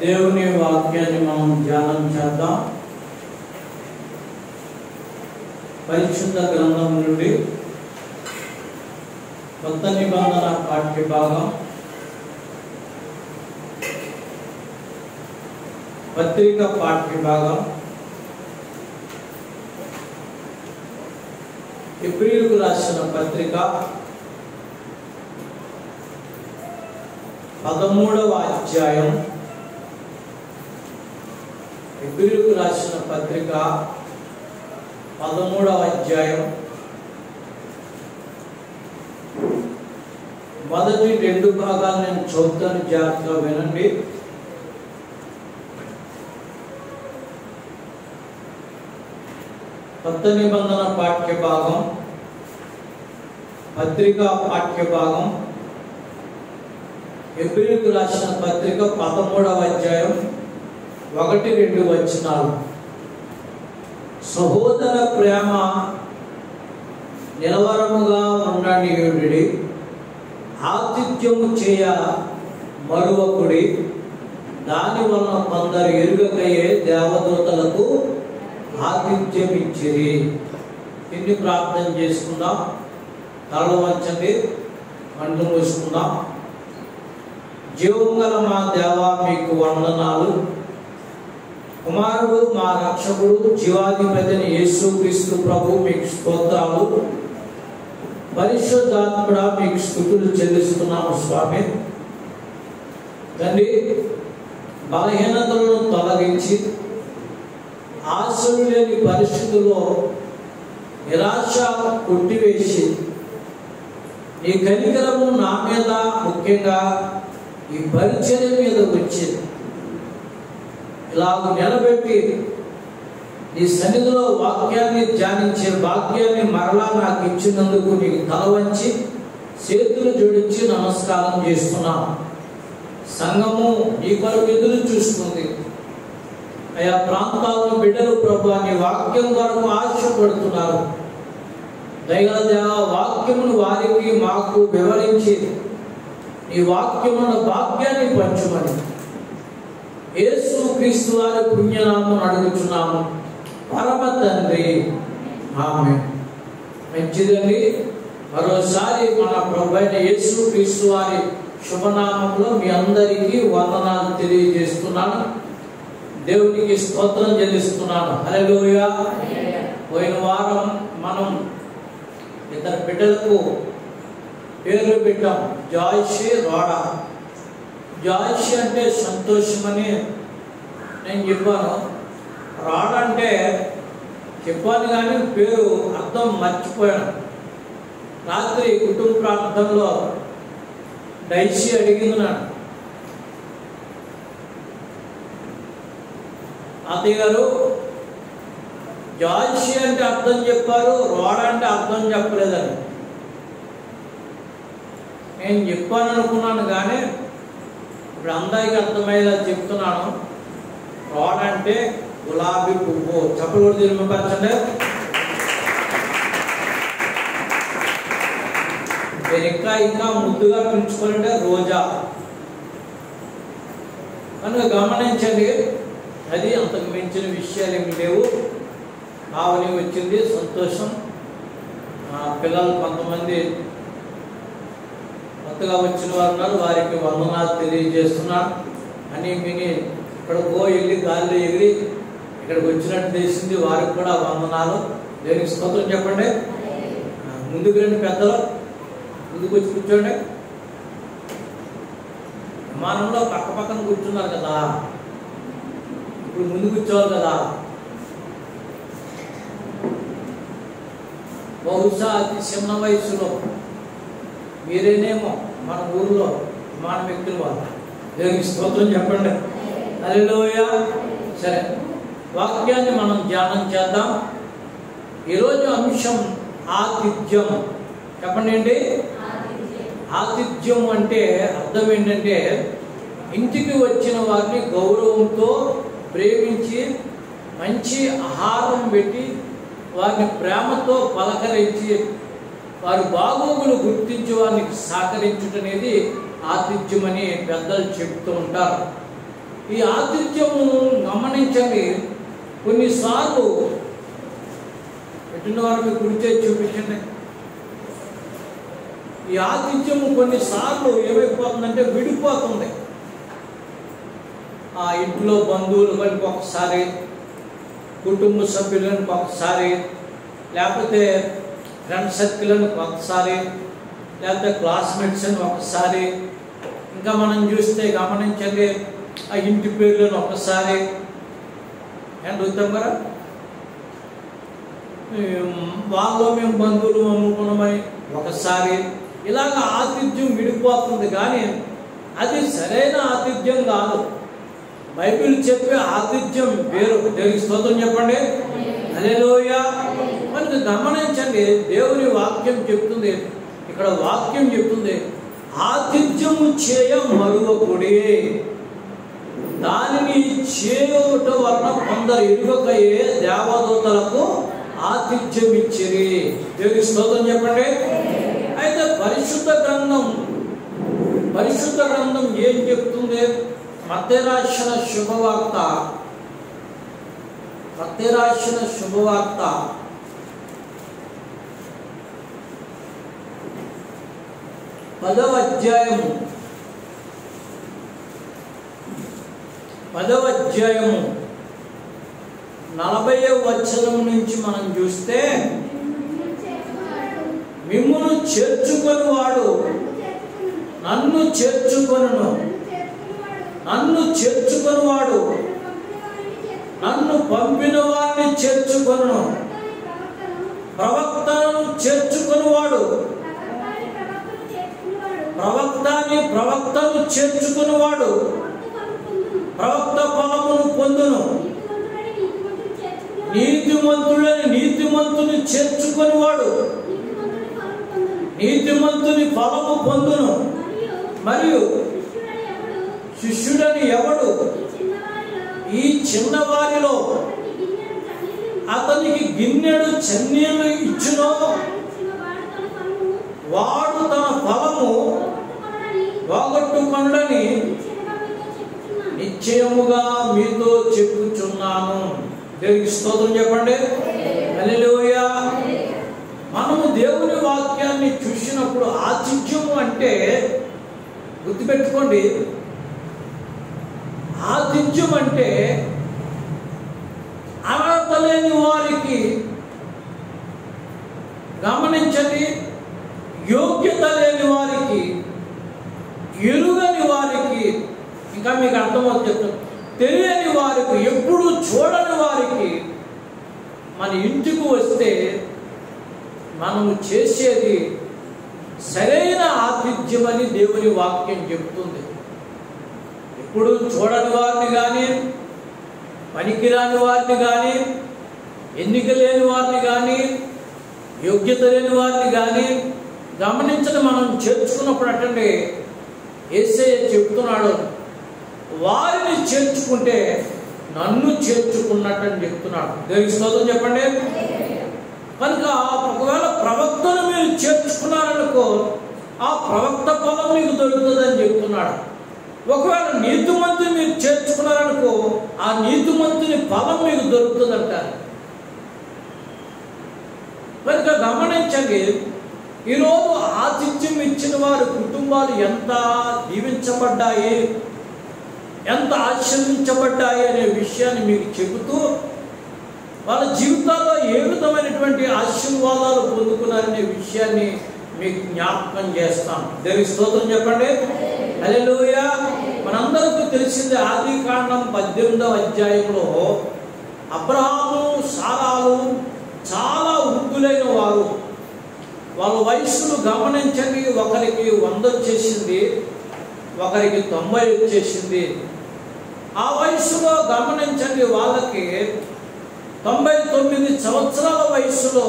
దేవుని వాక్యాన్ని మనం ధ్యానం చేద్దాం. పరిశుద్ధ గ్రంథం నుండి కొత్త నిబంధన పాఠ్య భాగం పత్రిక పాఠ్య భాగం హెబ్రీయులకు రాసిన పత్రిక 13వ అధ్యాయం. హెబ్రీయులకు రాసిన పత్రిక 13వ అధ్యాయం మొదటి 2 భాగాలు నేను చదువుతాను, జాగ్రత్తగా వినండి. కొత్త నిబంధన పాఠ్య భాగం పత్రిక పాఠ్య భాగం హెబ్రీయులకు రాసిన పత్రిక 13వ అధ్యాయం 1-2 వచనాలు. సహోదర ప్రేమ నిలవరముగా ఉండనియుడి, ఆతిథ్యము చేయ మరువకుడి, దాని వలన కొందరు ఎరుగకయే దేవదూతలకు ఆతిథ్యం ఇచ్చిరి. ఇన్ని ప్రార్థన చేసుకుందాం. తల వంచండి, కళ్ళు మూసుకుందాం. జీవం గల మా దేవా, మీకు వందనాలు. కుమారుడు మా రక్షకుడు జీవాధిపతిని యేసుక్రీస్తు ప్రభు, మీకు స్తోత్రాలు. పరిశుద్ధాత్ముడా, మీకు స్తుతులు చెల్లిస్తున్నాము స్వామి. తండ్రి, బలహీనతలను తొలగించి ఆశలు లేని పరిస్థితుల్లో నిరాశ కొట్టివేసి నీ కనికరము నా మీద, ముఖ్యంగా ఈ పరిచర్య మీద వచ్చి ఇలాగ నిలబెట్టి నీ సన్నిధిలో వాక్యాన్ని ధ్యానించే భాగ్యాన్ని మరలా నాకు ఇచ్చినందుకు నీకు తల వంచి చేతులు జోడించి నమస్కారం చేస్తున్నాను. సంఘము నీ కొరకు ఎదురు చూస్తుంది. ఆయా ప్రాంతాలను బిడ్డలు ప్రభు నీ వాక్యం కొరకు ఆశపడుతున్నారు. దైవదేవ, వాక్యమును వారికి మాకు వివరించి నీ వాక్యమున్న భాగ్యాన్ని పంచుమని యేసుక్రీస్తు వారి పుణ్యనామం అడుగుచున్నాము పరమ తండ్రి, ఆమేన్. మంచిదండి. మరోసారి మన ప్రభు అయిన యేసుక్రీస్తు వారి శుభనామంలో మీ అందరికీ వందనాలు తెలియజేస్తున్నాను. దేవునికి స్తోత్రం చెల్లిస్తున్నాను. హల్లెలూయా. పోయిన వారం మనం ఇద్దరు బిడ్డలకు పేర్లు పెట్టాం. జాయిషి, రోడా. జాయిషి అంటే సంతోషమని నేను చెప్పాను. రోడా అంటే చెప్పాను కానీ పేరు అర్థం మర్చిపోయాను. రాత్రి కుటుంబ ప్రార్థనలో డైషి అడిగింది నాడు, అత్తయ్య గారు జాయిషి అంటే అర్థం చెప్పారు, రోడా అంటే అర్థం చెప్పలేదని. నేను చెప్పాను అనుకున్నాను కానీ ఇప్పుడు అందరికీ అర్థమయ్యేలా చెప్తున్నాను. రోడా అంటే గులాబీ పువ్వు. చప్పలు కూడా తిరిగిపరచండి. నేను ఇంకా ముద్దుగా పిలుచుకోవాలంటే రోజా. కనుక గమనించండి, అది అంతకు మించిన విషయాలు ఏమి లేవు. ఆవని వచ్చింది, సంతోషం. పిల్లలు కొంతమంది కొత్తగా వచ్చిన వారు ఉన్నారు, వారికి వందనాలు తెలియజేస్తున్నాను. అని విని ఇక్కడికో వెళ్ళి గాలిలో ఎగిరి ఇక్కడికి వచ్చినట్టు తెలిసింది, వారికి కూడా వందనాలు. దేనికి స్తోత్రం చెప్పండి. ముందుకు రండి పెద్దలు, ముందుకు వచ్చి కూర్చోండి. విమానంలో పక్క పక్కన కూర్చున్నారు కదా, ఇప్పుడు ముందు కూర్చోవాలి కదా. బహుశా అతి చిన్న వయసులో మీరేనేమో మన ఊరిలో విమానం ఎక్కిన వాళ్ళు. దేవునికి స్తోత్రం చెప్పండి. హల్లెలూయా. సరే, వాక్యాన్ని మనం ధ్యానం చేద్దాం. ఈరోజు అంశం ఆతిథ్యం. చెప్పండి ఏంటి ఆతిథ్యం అంటే? అర్థం ఏంటంటే ఇంటికి వచ్చిన వారిని గౌరవంతో ప్రేమించి మంచి ఆహారం పెట్టి వారిని ప్రేమతో పలకరించి వారి బాగోగులు గుర్తించి వారికి సహకరించుట అనేది ఆతిథ్యం అని పెద్దలు చెప్తూ ఉంటారు. ఈ ఆతిథ్యము గమనించండి. కొన్నిసార్లు పెట్టిన వారిని గురి చేసి చూపించండి. ఈ ఆతిథ్యము కొన్నిసార్లు ఏమైపోతుందంటే విడిపోతుంది. ఆ ఇంట్లో బంధువులు కలిపి ఒకసారి, కుటుంబ సభ్యులను ఒకసారి, లేకపోతే ఫ్రెండ్ సర్కిల్ని ఒకసారి, లేకపోతే క్లాస్మేట్స్ అని ఒకసారి, ఇంకా మనం చూస్తే గమనించండి ఆ ఇంటి పేర్లను ఒకసారి అడుగుతాం కదా. వాళ్ళలో మేము బంధువులు అమ్ముకున్నామని ఒకసారి, ఇలాగ ఆతిథ్యం విడిపోతుంది. కానీ అది సరైన ఆతిథ్యం కాదు. బైబిల్ చెప్పే ఆతిథ్యం వేరు. దేవునికి స్తోత్రం చెప్పండి. హల్లెలూయా. మనకు గమనించండి, దేవుని వాక్యం చెప్తుంది, ఇక్కడ వాక్యం చెప్తుంది, ఆతిథ్యము చేయ మరువకుడి, దానిని చేయుట వలన కొందరు ఎరుగకయే దేవదూతలకు ఆతిథ్యం ఇచ్చిరి. దేవునికి స్తోత్రం చెప్పండి. అయితే పరిశుద్ధ గ్రంథం ఏం చెప్తుంది? మత్తయి రాసిన శుభవార్త 10వ అధ్యాయము 40వ వచనం నుంచి మనం చూస్తే, మిమ్మును చేర్చుకొని వాడు నన్ను చేర్చుకొనును, నన్ను చేర్చుకొని వాడు నన్ను పంపిన వాడిని చేర్చుకొనును, ప్రవక్తను చేర్చుకొని వాడు ప్రవక్తను చేర్చుకుని వాడు ప్రవక్త ఫలమును పొందును, నీతిమంతుని చేర్చుకొని వాడు నీతిమంతుని ఫలము పొందును. మరియు శిష్యుడని ఎవడు ఈ చిన్నవారిలో అతనికి గిన్నెడు చన్నీళ్లు ఇచ్చునో వాడు తన ఫలము పోగొట్టుకొనడని నిశ్చయముగా మీతో చెప్పుచున్నాను. దేవునికి స్తోత్రం చెప్పండి. హల్లెలూయా. మనము దేవుని వాక్యాన్ని చూసినప్పుడు ఆతిథ్యము అంటే గుర్తుపెట్టుకోండి, ఆతిథ్యం అంటే అర్హత లేని వారికి, గమనించండి, యోగ్యత లేని వారికి, ఎరుగని వారికి, ఇంకా మీకు అర్థమవుతుంది చెప్తాను, తెలియని వారికి, ఎప్పుడు చూడని వారికి మన ఇంటికి వస్తే మనము చేసేది సరైన ఆతిథ్యం అని దేవుని వాక్యం చెప్తుంది. ఎప్పుడు చూడని వారిని కానీ, పనికిరాని వారిని కానీ, ఎన్నిక లేని వారిని కానీ, యోగ్యత లేని వారిని కానీ గమనించడం మనం చేర్చుకున్నప్పుడు అటండి యేసయ్య చెప్తున్నాడు, వారిని చేర్చుకుంటే నన్ను చేర్చుకున్నట్టని చెప్తున్నాడు. దేవునికి స్తోత్రం చెప్పండి. కనుక ఒకవేళ ప్రవక్తను మీరు చేర్చుకున్నారనుకో ఆ ప్రవక్త ఫలం మీకు దొరుకుతుందని చెప్తున్నాడు. ఒకవేళ నీతిమంతుని మీరు చేర్చుకున్నారనుకో ఆ నీతిమంతుని ఫలం మీకు దొరుకుతుందంటారు. కనుక గమనించండి, ఈరోజు ఆతిథ్యం ఇచ్చిన వారి కుటుంబాలు ఎంత దీవించబడ్డాయి, ఎంత ఆశీర్వించబడ్డాయి అనే విషయాన్ని మీకు చెబుతూ వాళ్ళ జీవితాల్లో ఏ విధమైనటువంటి ఆశీర్వాదాలు పొందుకున్నారనే విషయాన్ని మీకు జ్ఞాపకం చేస్తాం. దేవునికి స్తోత్రం చెప్పండి. హల్లెలూయా. మనందరికీ తెలిసిందే, ఆదికాండం 18వ అధ్యాయంలో అబ్రహాము సారాలు చాలా వృద్ధులైన వారు. వాళ్ళ వయస్సును గమనించండి, ఒకరికి 100 వచ్చేసింది, ఒకరికి 90 వచ్చేసింది. ఆ వయసులో గమనించండి, వాళ్ళకి 99 సంవత్సరాల వయసులో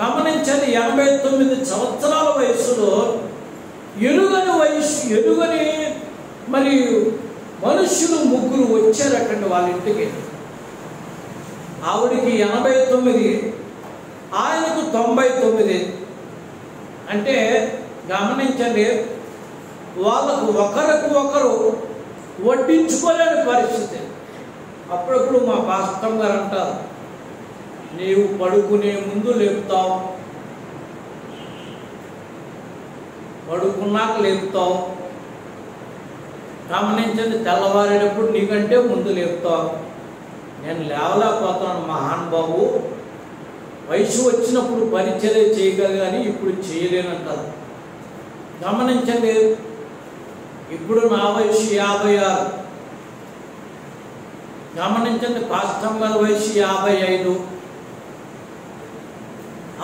గమనించండి, 89 సంవత్సరాల వయసులో ఎరుగని మరి మనుషులు 3 వచ్చారటండి వాళ్ళ ఇంటికి. ఆవిడికి 89, ఆయనకు 99. అంటే గమనించండి, వాళ్ళకు ఒకరికి ఒకరు వడ్డించుకోలేని పరిస్థితి. అప్పుడప్పుడు మా పాస్టర్ గారు అంటారు, నీవు పడుకునే ముందు లేపుతావు, పడుకున్నాక లేపుతావు, గమనించండి, తెల్లవారేటప్పుడు నీకంటే ముందు లేపుతావు. నేను లేవలేకపోతున్నాను మహానుభావు, వయసు వచ్చినప్పుడు పరిచర్య చేయగలి కానీ ఇప్పుడు చేయలేనంటారు. గమనించండి, ఇప్పుడు నా వయసు 56. గమనించండి, పాస్టర్ గారి వయసు 55.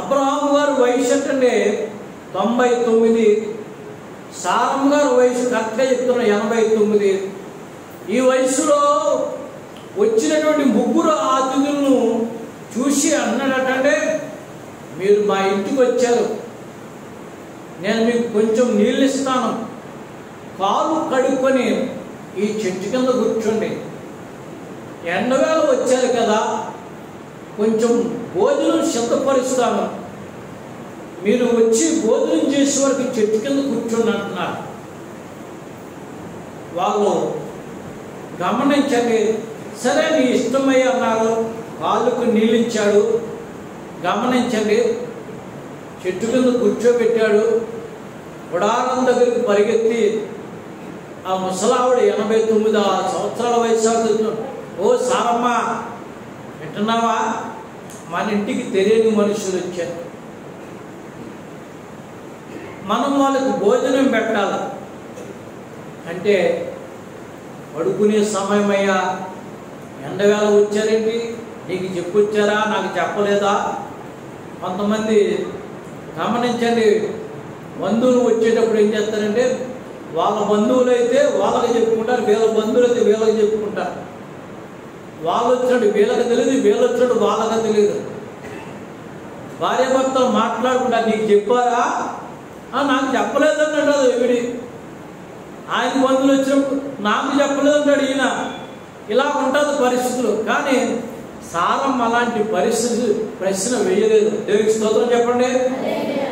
అబ్రహాము గారి వయసు అంటే 99. సారమ్మ గారి వయసు కరెక్ట్గా చెప్తున్న 89. ఈ వయసులో వచ్చినటువంటి ముగ్గురు అతిథులను చూసి అన్నాడటంటే, మీరు మా ఇంటికి వచ్చారు, నేను మీకు కొంచెం నీళ్ళు ఇస్తాను, కాలు కడుక్కొని ఈ చెట్టు కింద కూర్చోండి, ఎండవేళ వచ్చారు కదా, కొంచెం భోజనం సిద్ధపరుస్తాను, మీరు వచ్చి భోజనం చేసే వరకు చెట్టు కింద కూర్చోండి అంటున్నారు. వాళ్ళు గమనించండి, సరే నీ ఇష్టమయ్య అన్నారు, కాళ్ళకు నీళ్ళించాడు. గమనించండి, చెట్టు కింద కూర్చోబెట్టాడు. గుడారం దగ్గరికి పరిగెత్తి ఆ ముసలావిడ 89 సంవత్సరాల వయసు, ఓ సారమ్మ వింటున్నావా, మన ఇంటికి తెలియని మనుషులు వచ్చారు, మనం వాళ్ళకి భోజనం పెట్టాలి అంటే, పడుకునే సమయమయ్యా, ఎండవేళ వచ్చారేంటి, నీకు చెప్పొచ్చారా, నాకు చెప్పలేదా? కొంతమంది గమనించండి, బంధువులు వచ్చేటప్పుడు ఏం చేస్తారంటే, వాళ్ళ బంధువులు అయితే వాళ్ళకి చెప్పుకుంటారు, వీళ్ళ బంధువులు అయితే వీళ్ళకి చెప్పుకుంటారు. వాళ్ళు వచ్చినట్టు వీళ్ళకి తెలియదు, వీళ్ళు వచ్చినట్టు వాళ్ళకి తెలియదు. భార్యాభర్తలు మాట్లాడుకుంటారు, నీకు చెప్పారా, నాకు చెప్పలేదంటాడు ఎవడి. ఆయన బంధువులు వచ్చినప్పుడు నాకు చెప్పలేదంటాడు ఈయన. ఇలా ఉంటుంది పరిస్థితులు. కానీ సారమ్మ అలాంటి పరిస్థితి ప్రశ్న వేయలేదు. దేవునికి స్తోత్రం చెప్పండి.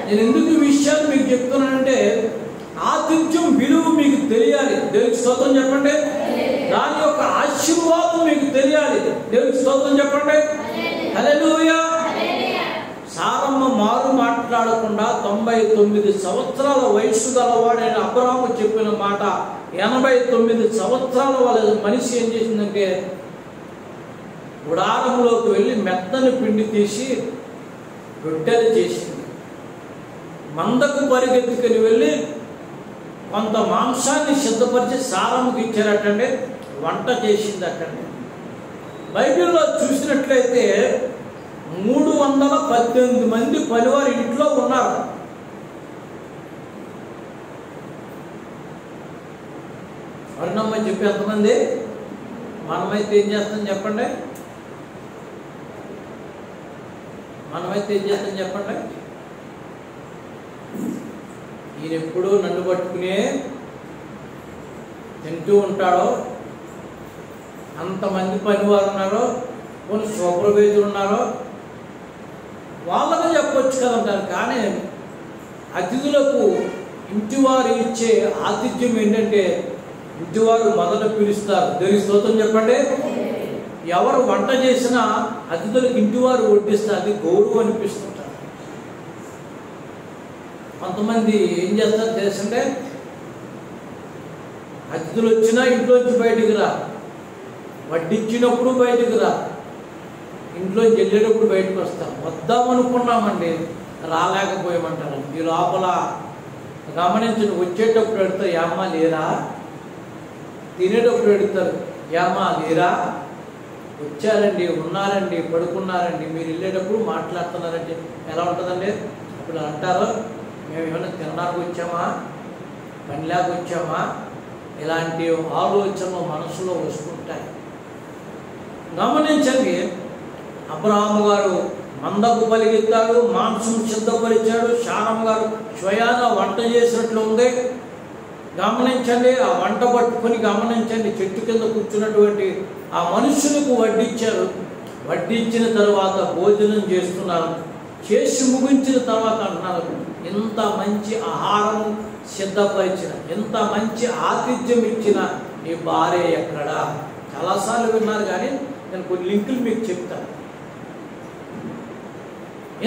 నేను ఎందుకు ఈ విషయాలు మీకు చెప్తున్నానంటే, ఆతిథ్యం విలువ మీకు తెలియాలి. దేవునికి స్తోత్రం చెప్పండి. దాని యొక్క ఆశీర్వాదం మీకు తెలియాలి. దేవునికి స్తోత్రం చెప్పండి. హల్లెలూయా. సారమ్మ మారు మాట్లాడకుండా 99 సంవత్సరాల వయసు గలవాడైన అబ్రహాము చెప్పిన మాట 89 సంవత్సరాల వాళ్ళ మనిషి ఏం చేసిందంటే, గుడారంలోకి వెళ్ళి మెత్తని పిండి తీసి రొట్టెలు చేసింది. మందకు పరిగెత్తుకుని వెళ్ళి కొంత మాంసాన్ని సిద్ధపరిచి సారమ్మకి ఇచ్చారటండి, వంట చేసింది అటండి. బైబిల్లో చూసినట్లయితే 318 మంది పనివారు ఇంట్లో ఉన్నారు. వర్ణమ్మ చెప్పి ఎంతమంది? మనమైతే ఏం చేస్తాం చెప్పండి? మనమైతే ఏం చేస్తాం చెప్పండి? ఈయన ఎప్పుడూ నన్ను పట్టుకునే తింటూ ఉంటాడో, అంతమంది పనివారు ఉన్నారో, కొన్ని సూపర్వైజర్ ఉన్నారో, వాళ్ళకి చెప్పొచ్చు కదంటారు. కానీ అతిథులకు ఇంటివారు ఇచ్చే ఆతిథ్యం ఏంటంటే, ఇంటివారు మొదట పిలుస్తారు. దేవునికి స్తోత్రం చెప్పండి. ఎవరు వంట చేసినా అతిథులకు ఇంటివారు వడ్డిస్తారు. అది గౌరవం అనిపిస్తుంటారు. కొంతమంది ఏం చేస్తారు తెలుసంటే, అతిథులు వచ్చినా ఇంట్లోంచి బయటికి రా, వడ్డించినప్పుడు బయటికి రా, ఇంట్లో వెళ్ళేటప్పుడు బయటకు వస్తాం. వద్దామనుకున్నామండి, రాలేకపోయామంటారు. ఈ లోపల గమనించిన వచ్చేటప్పుడు పెడతారు, ఏమ్మా లేరా, తినేటప్పుడు పెడతారు, ఏమ్మా లేరా, వచ్చారండి, ఉన్నారండి, పడుకున్నారండి, మీరు వెళ్ళేటప్పుడు మాట్లాడుతున్నారంటే ఎలా ఉంటుందండి? అప్పుడు అంటారు, మేము ఏమైనా తినడానికి వచ్చామా, పనిలాగా వచ్చామా? ఇలాంటి ఆలోచనలు మనసులో వస్తుంటాయి. గమనించండి, అబ్రహాము గారు మందకు పలిగెత్తాడు, మాంసం సిద్ధపరిచాడు. శారమ్మ గారు స్వయాన వంట చేసినట్లు ఉంది. గమనించండి, ఆ వంట పట్టుకొని గమనించండి, చెట్టు కింద కూర్చున్నటువంటి ఆ మనుషులకు వడ్డించారు. వడ్డించిన తర్వాత భోజనం చేస్తున్నారు. చేసి ముగించిన తర్వాత అంటున్నారు, ఇంత మంచి ఆహారం సిద్ధపరిచిన, ఇంత మంచి ఆతిథ్యం ఇచ్చిన నీ భార్య ఎక్కడా? చాలాసార్లు విన్నారు, కానీ నేను కొన్ని లింకులు మీకు చెప్తాను.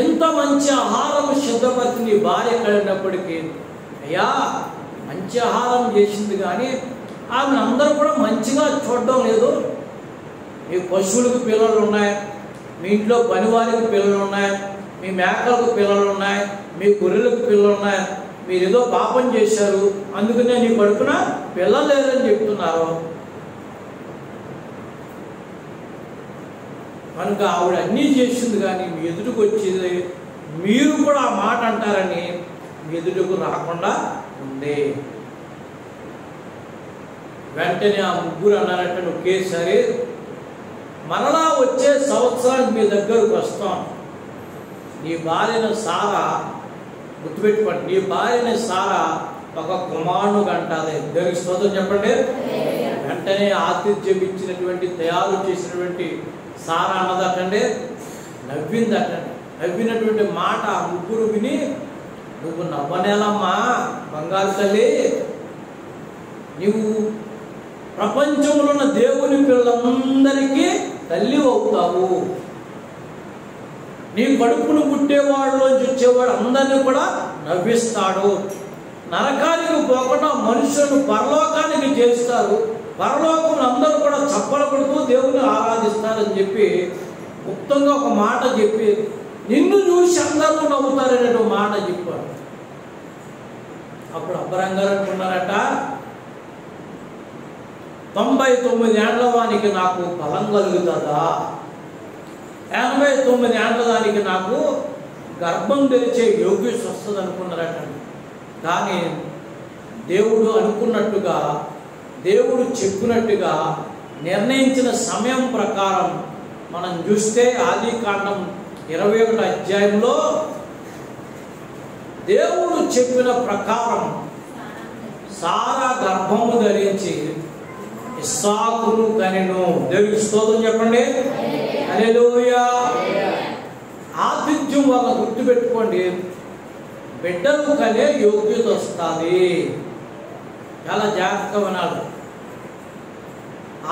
ఎంత మంచి ఆహారం సిద్ధపరిచి నీ భార్య ఎక్కడినప్పటికీ, అయ్యా మంచి ఆహారం చేసింది, కానీ ఆమె అందరూ కూడా మంచిగా చూడడం లేదు. మీ పశువులకు పిల్లలు ఉన్నాయి, మీ ఇంట్లో పనివారికి పిల్లలు ఉన్నాయి, మీ మేకలకు పిల్లలు ఉన్నాయి, మీ గొర్రెలకు పిల్లలు ఉన్నాయి. మీరు ఏదో పాపం చేశారు, అందుకనే నీ కడుపున పిల్లలు లేరని చెప్తున్నారు. కనుక ఆవిడ అన్నీ చేసింది, కానీ మీ ఎదుటికి వచ్చేది మీరు కూడా ఆ మాట అంటారని మీ ఎదుటికు రాకుండా ఉంది. వెంటనే ఆ ముగ్గురు అన్నారంటే, ఒకేసారి మరలా వచ్చే సంవత్సరానికి మీ దగ్గరకు వస్తాం. నీ భార్యను సారా, గుర్తుపెట్టుకోండి, నీ భార్యని సారా ఒక కుమారుడు అంటాది. దేవునికి స్తోత్రం చెప్పండి. వెంటనే ఆతిథ్యం ఇచ్చినటువంటి, తయారు చేసినటువంటి సారా అన్నదటండి, నవ్విందటండి. నవ్వినటువంటి మాట ఆ ముగ్గురు విని, నువ్వు నవ్వనేలమ్మా బంగారు తల్లి, నువ్వు ప్రపంచంలో ఉన్న దేవుని పిల్లలందరికీ తల్లి అవుతావు. నీ కడుపును పుట్టేవాళ్ళలోంచి వచ్చేవాడు అందరినీ కూడా నవ్విస్తాడు. నరకానికి పోకుండా మనుషులను పరలోకానికి చేస్తారు. పరలోకం అందరూ కూడా చప్పలు కొడుతూ దేవుని ఆరాధిస్తారని చెప్పి గుప్తంగా ఒక మాట చెప్పి, నిన్ను చూసి అందరూ నవ్వుతారనే మాట చెప్పాడు. అప్పుడు అబ్బరంగారు అనుకున్నారట, 99 ఏళ్ల వానికి నాకు బలం కలుగుతుందా, 89 ఏళ్ల దానికి నాకు గర్భం తెరిచే యోగ్యత వస్తుంది అనుకున్నారట. కానీ దేవుడు అనుకున్నట్టుగా, దేవుడు చెప్పినట్టుగా నిర్ణయించిన సమయం ప్రకారం మనం చూస్తే ఆదికాండం 21వ అధ్యాయంలో దేవుడు చెప్పిన ప్రకారం సారా గర్భము ధరించి ఇస్సాకును కనెను. దేవునికి స్తోత్రం చెప్పండి. హల్లెలూయా. ఆతిథ్యం వల్ల గుర్తుపెట్టుకోండి, బిడ్డలు కనే యోగ్యత వస్తుంది. చాలా జాగ్రత్తగా వినాలి.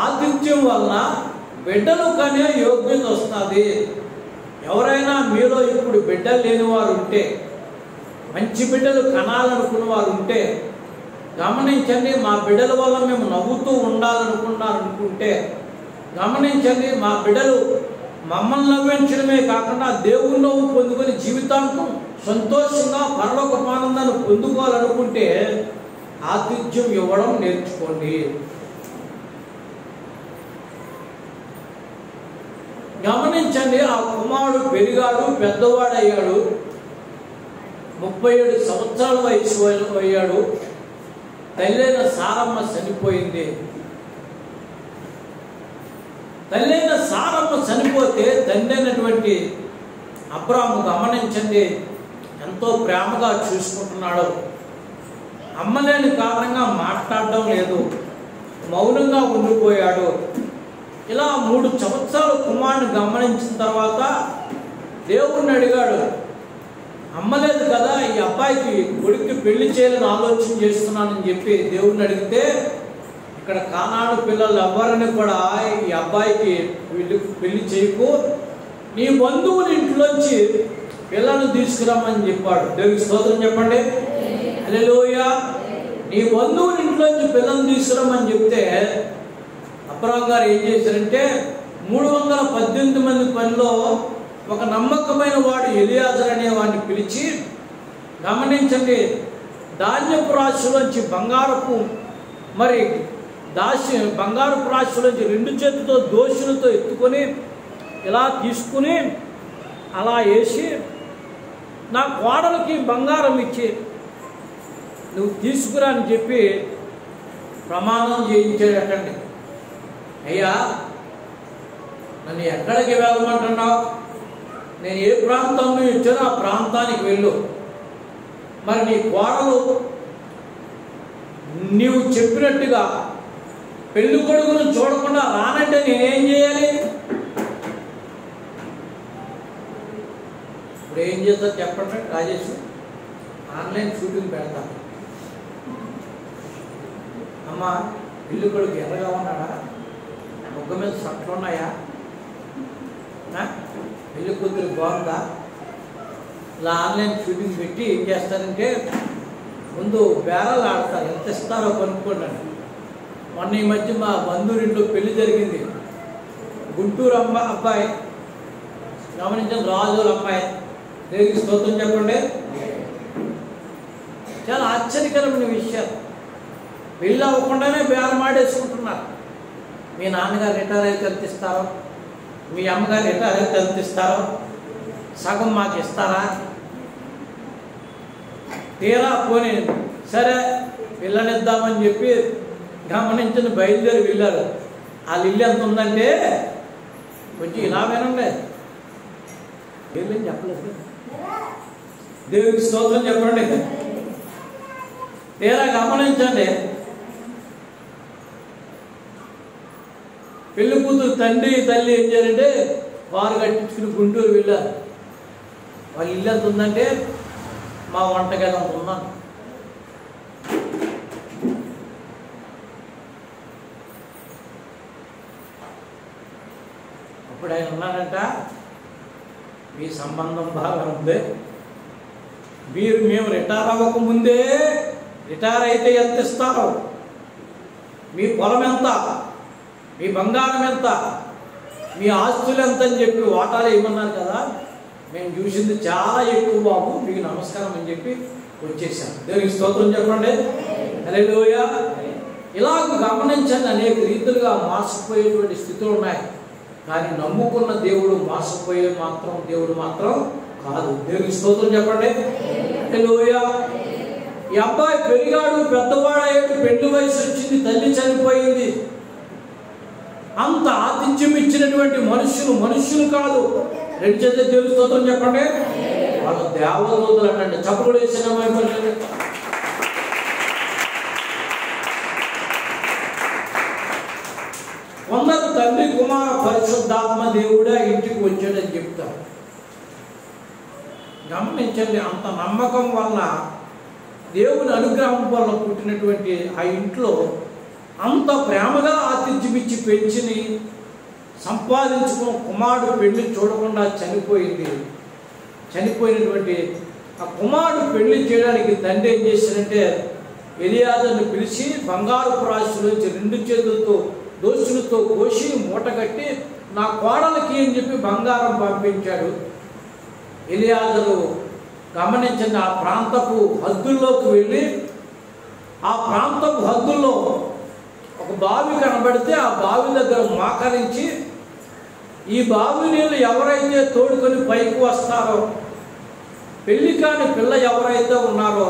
ఆతిథ్యం వల్ల బిడ్డలు కనే యోగ్యత వస్తుంది. ఎవరైనా మీలో ఇప్పుడు బిడ్డలు లేని వారు ఉంటే, మంచి బిడ్డలు కనాలనుకున్న వారు ఉంటే గమనించండి. మా బిడ్డల వల్ల మేము నవ్వుతూ ఉండాలనుకుంటే గమనించండి, మా బిడ్డలు మమ్మల్ని నవ్వించడమే కాకుండా దేవుని నవ్వు పొందుకొని జీవితాంతం సంతోషంగా పరలోకపానందాన్ని పొందుకోవాలనుకుంటే ఆతిథ్యం ఇవ్వడం నేర్చుకోండి. గమనించండి, ఆ కుమారుడు పెరిగాడు, పెద్దవాడయ్యాడు, 37 సంవత్సరాల వయసు అయ్యాడు. తల్లైన సారమ్మ చనిపోయింది. తల్లైన సారమ్మ చనిపోతే తండ్రి అయినటువంటి అబ్రాము గమనించండి ఎంతో ప్రేమగా చూసుకుంటున్నాడు. అమ్మలేని కారణంగా మాట్లాడడం లేదు, మౌనంగా ఉండిపోయాడు. ఇలా 3 సంవత్సరాలు కుమారుని గమనించిన తర్వాత దేవుణ్ణి అడిగాడు, అమ్మలేదు కదా, ఈ అబ్బాయికి కొడుక్కి పెళ్లి చేయాలని ఆలోచన చేస్తున్నానని చెప్పి దేవుణ్ణి అడిగితే, ఇక్కడ కానాడు పిల్లలు ఎవరిని కూడా ఈ అబ్బాయికి వీళ్ళకి పెళ్లి చేయకు, నీ బంధువుల ఇంట్లోంచి పిల్లలు తీసుకురమ్మని చెప్పాడు. దేవునికి స్తోత్రం చెప్పండి. హల్లెలూయా. నీ బంధువుల ఇంట్లోంచి పిల్లలు తీసుకురమ్మని చెప్తే అబ్రాము గారు ఏం చేశారంటే 318 మంది పనిలో ఒక నమ్మకమైన వాడు ఎలియాజరు అనే వాడిని పిలిచి, గమనించండి, ధాన్యపు రాశిలోంచి బంగారపు రాశిలోంచి 2 చేతులతో దోషులతో ఎత్తుకొని ఇలా తీసుకుని అలా వేసి, నా కోడలికి బంగారం ఇచ్చి నువ్వు తీసుకురా అని చెప్పి ప్రమాణం చేయించాడటండి. అయ్యా, నన్ను ఎక్కడికి వెళ్ళమంటున్నావు? నేను ఏ ప్రాంతంలో ఇచ్చానో ఆ ప్రాంతానికి వెళ్ళు. మరి నీ కోడలు నీవు చెప్పినట్టుగా పెళ్లి కొడుకును చూడకుండా రానంటే నేనేం చేయాలి? ఇప్పుడు ఏం చేస్తా చెప్పండి రాజేష్, ఆన్లైన్ షూటింగ్ పెడతాను. అమ్మా పెళ్లి కొడుకు ఎర్రగా ఉన్నాడా, ముగ్గ మీద సట్లు ఉన్నాయా, పెళ్లి కూతురు బాగుందా? ఇలా ఆన్లైన్ షూటింగ్ పెట్టి ఏం చేస్తారంటే ముందు బేరాలు ఆడతారు, ఎంత ఇస్తారో కొనుక్కోండి. మొన్న ఈ మధ్య మా బంధువురింట్లో పెళ్లి జరిగింది. గుంటూరు అబ్బాయి, గమనించిన రాజుల అమ్మాయి. దేవునికి స్తోత్రం చెప్పండి. చాలా ఆశ్చర్యకరమైన విషయాలు. పెళ్ళి అవ్వకుండానే బేరం ఆడేసుకుంటున్నారు. మీ నాన్నగారు రిటైర్ అయితే ఎంత ఇస్తారో, మీ అమ్మగారు రిటైర్ అయితే ఎంత ఇస్తారో, సగం మాకు ఇస్తారా? తీరా పోనీ సరే పిల్లనిద్దామని చెప్పి గమనించిన బయలుదేరి వెళ్ళారు. వాళ్ళ ఇల్లు ఎంత ఉందంటే కొంచెం ఇలా వినండి, దేవుని చెప్పలేదు. దేవునికి స్తోత్రం చెప్పండి. తీరా గమనించండి, పెళ్లి కూతురు తండ్రి తల్లి ఏం చేయాలంటే వారు కట్టించుకుని గుంటూరు వెళ్ళారు. వాళ్ళ ఇల్లు ఎంత ఉందంటే మా వంటగది అంత ఉన్నాను. అప్పుడు ఆయన ఉన్నాడంట, మీ సంబంధం బాగా ఉంది, మేము రిటైర్ అవ్వకముందే రిటైర్ అయితే ఎంత ఇస్తారో, మీ పొలం ఎంత, మీ బంగారం ఎంత, మీ ఆస్తులు ఎంత అని చెప్పి వాటాలు ఏమన్నారు కదా. మేము చూసింది చాలా ఎక్కువ బాబు, మీకు నమస్కారం అని చెప్పి వచ్చేసాం. దేవునికి స్తోత్రం చెప్పండి. హల్లెలూయా. ఇలాగ గమనించండి, అనేక రీతులుగా మోసపోయేటువంటి స్థితులు ఉన్నాయి. కానీ నమ్ముకున్న దేవుడు మోసపోయే దేవుడు మాత్రం కాదు. దేవునికి స్తోత్రం చెప్పండి. హల్లెలూయా. ఈ అబ్బాయి పెరిగాడు, పెద్దవాడయ్యాడు, పెళ్లి వయసు వచ్చింది, తల్లి చనిపోయింది. అంత ఆతిథ్యం ఇచ్చినటువంటి మనుషులు కాదు. రెండు చేతులు దేవుని స్తోత్రం చెప్పండి. వాళ్ళ దేవదూతలు అంటే చప్పుడు వేసిన కొందరు తండ్రి కుమార పరిశుద్ధాత్మ దేవుడే ఇంటికి వచ్చాడని చెప్తారు. గమనించండి, అంత నమ్మకం వల్ల, దేవుని అనుగ్రహం వల్ల పుట్టినటువంటి ఆ ఇంట్లో అంత ప్రేమగా ఆతిథ్యం ఇచ్చి పెంచిని సంపాదించుకున్న కుమారుడు పెళ్లి చూడకుండా చనిపోయినటువంటి ఆ కుమారుడు పెళ్లి చేయడానికి తండ్రి ఏం చేశాడంటే ఎలియాజరుని పిలిచి బంగారపు రాశిలోంచి 2 చేతులతో దోషులతో కోసి మూట కట్టి నా కోడలకి అని చెప్పి బంగారం పంపించాడు. ఎలియాజరు గమనించిన ఆ ప్రాంతపు హద్దుల్లోకి వెళ్ళి, ఆ ప్రాంతపు హద్దుల్లో ఒక బావి కనబడితే ఆ బావి దగ్గర మోకరించి, ఈ బావి నీళ్ళు ఎవరైతే తోడుకొని పైకి వస్తారో, పెళ్లి కాని పిల్ల ఎవరైతే ఉన్నారో,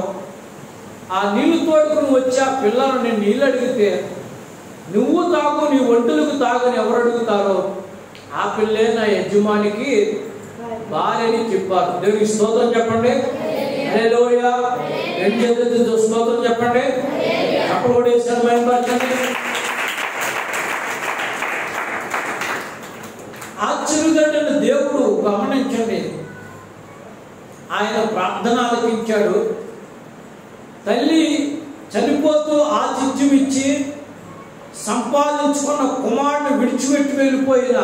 ఆ నీళ్లు తోడుకుని వచ్చి ఆ పిల్లలు నేను నీళ్ళు అడిగితే నువ్వు తాగు, నీ ఒంటులకు తాగని ఎవరు అడుగుతారో ఆ పిల్లే నా యజమానికి భార్యని చెప్పారు. దేవునికి స్తోత్రం చెప్పండి. హల్లెలూయా. రెండు చేతులతో స్తోత్రం చెప్పండి. అప్పుడు వేసారు భయపరచండి. ఆశ్చర్యకరమైన దేవుడు గమనించండి, ఆయన ప్రార్థన ఆలకించాడు. తల్లి చనిపోతూ ఆతిథ్యం ఇచ్చి సంపాదించుకున్న కుమారుని విడిచిపెట్టి వెళ్ళిపోయిన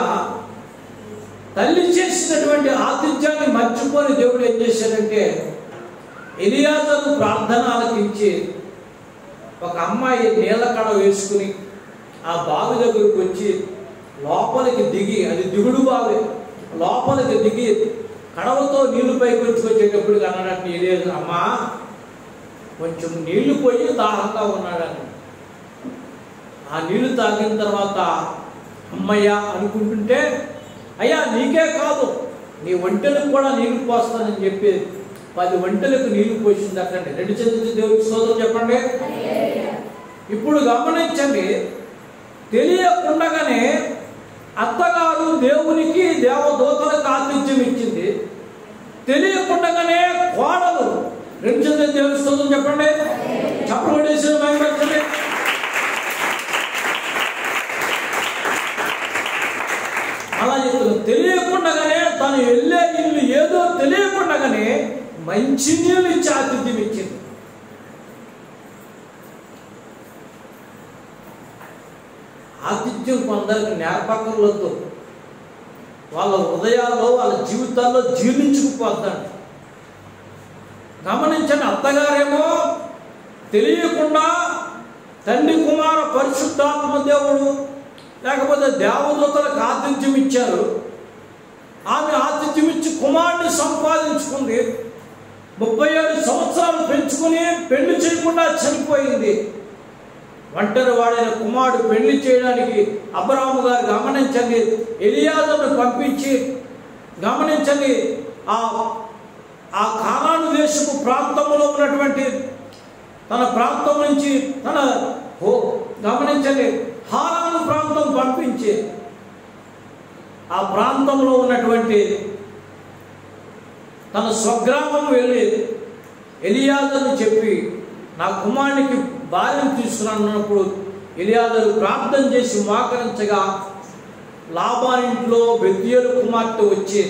తల్లి చేసినటువంటి ఆతిథ్యాన్ని మర్చిపోని దేవుడు ఏం చేశాడంటే ఎలియాజరు ప్రార్థన ఆలకించి ఒక అమ్మాయి నీళ్ళ కడ వేసుకుని ఆ బావి దగ్గరకు వచ్చి లోపలికి దిగి, అది దిగుడు బావి, లోపలికి దిగి కడవతో నీళ్లు పైకి వచ్చేటప్పుడు అన్నాడంటే ఎలియాజరు, అమ్మా కొంచెం నీళ్లు పోయి దాహంగా ఉన్నాడని. ఆ నీళ్లు తాగిన తర్వాత అమ్మయ్య అనుకుంటుంటే, అయ్యా నీకే కాదు నీ ఒంటెలకు కూడా నీళ్లు పోస్తానని చెప్పి 10 ఒంటెలకు నీళ్లు పోసింది. అట్టండి. రెండు చేతులతో దేవుడికి స్తోత్రం చెప్పండి. ఇప్పుడు గమనించండి, తెలియకుండానే అత్తగారు దేవునికి దేవదూతలకు ఆతిథ్యం ఇచ్చింది. తెలియకుండానే కోడలు, రెండు చేతులతో దేవుడికి స్తోత్రం చెప్పండి. చెప్పబడేసిన భయపడుతుంది. అలా చెప్తుంది. తెలియకుండానే తను వెళ్ళే ఇల్లు ఏదో తెలియకుండానే మంచి నీళ్ళు ఇచ్చి ఆతిథ్యం ఇచ్చింది. ఆతిథ్యం కొందరికి నేర్పకర్లతో వాళ్ళ హృదయాల్లో వాళ్ళ జీవితాల్లో జీర్ణించుకుపోద్దండి. గమనించండి, అత్తగారేమో తెలియకుండా తండ్రి కుమార పరిశుద్ధాత్మ దేవుడు లేకపోతే దేవదూతలకు ఆతిథ్యం ఇచ్చారు. ఆమె ఆతిథ్యం ఇచ్చి కుమారుడిని సంపాదించుకుంది. 37 సంవత్సరాలు పెంచుకుని పెళ్లి చేయకుండా చనిపోయింది. ఒంటరి వాడైన కుమారుడు పెళ్లి చేయడానికి అబ్రాహాము గారు గమనించండి ఎలియాజరును పంపించి గమనించండి ఆ కానాను దేశపు ప్రాంతంలో ఉన్నటువంటి తన ప్రాంతం నుంచి గమనించండి హారాను ప్రాంతం పంపించి ఆ ప్రాంతంలో ఉన్నటువంటి తన స్వగ్రామం వెళ్ళి ఎలియాజరును చెప్పి నా కుమారునికి భార్యను తీసుకురానున్నప్పుడు ఎలియాజరు ప్రార్థన చేసి మోకరించగా లాబానింట్లో బెత్యేలు కుమార్తె వచ్చి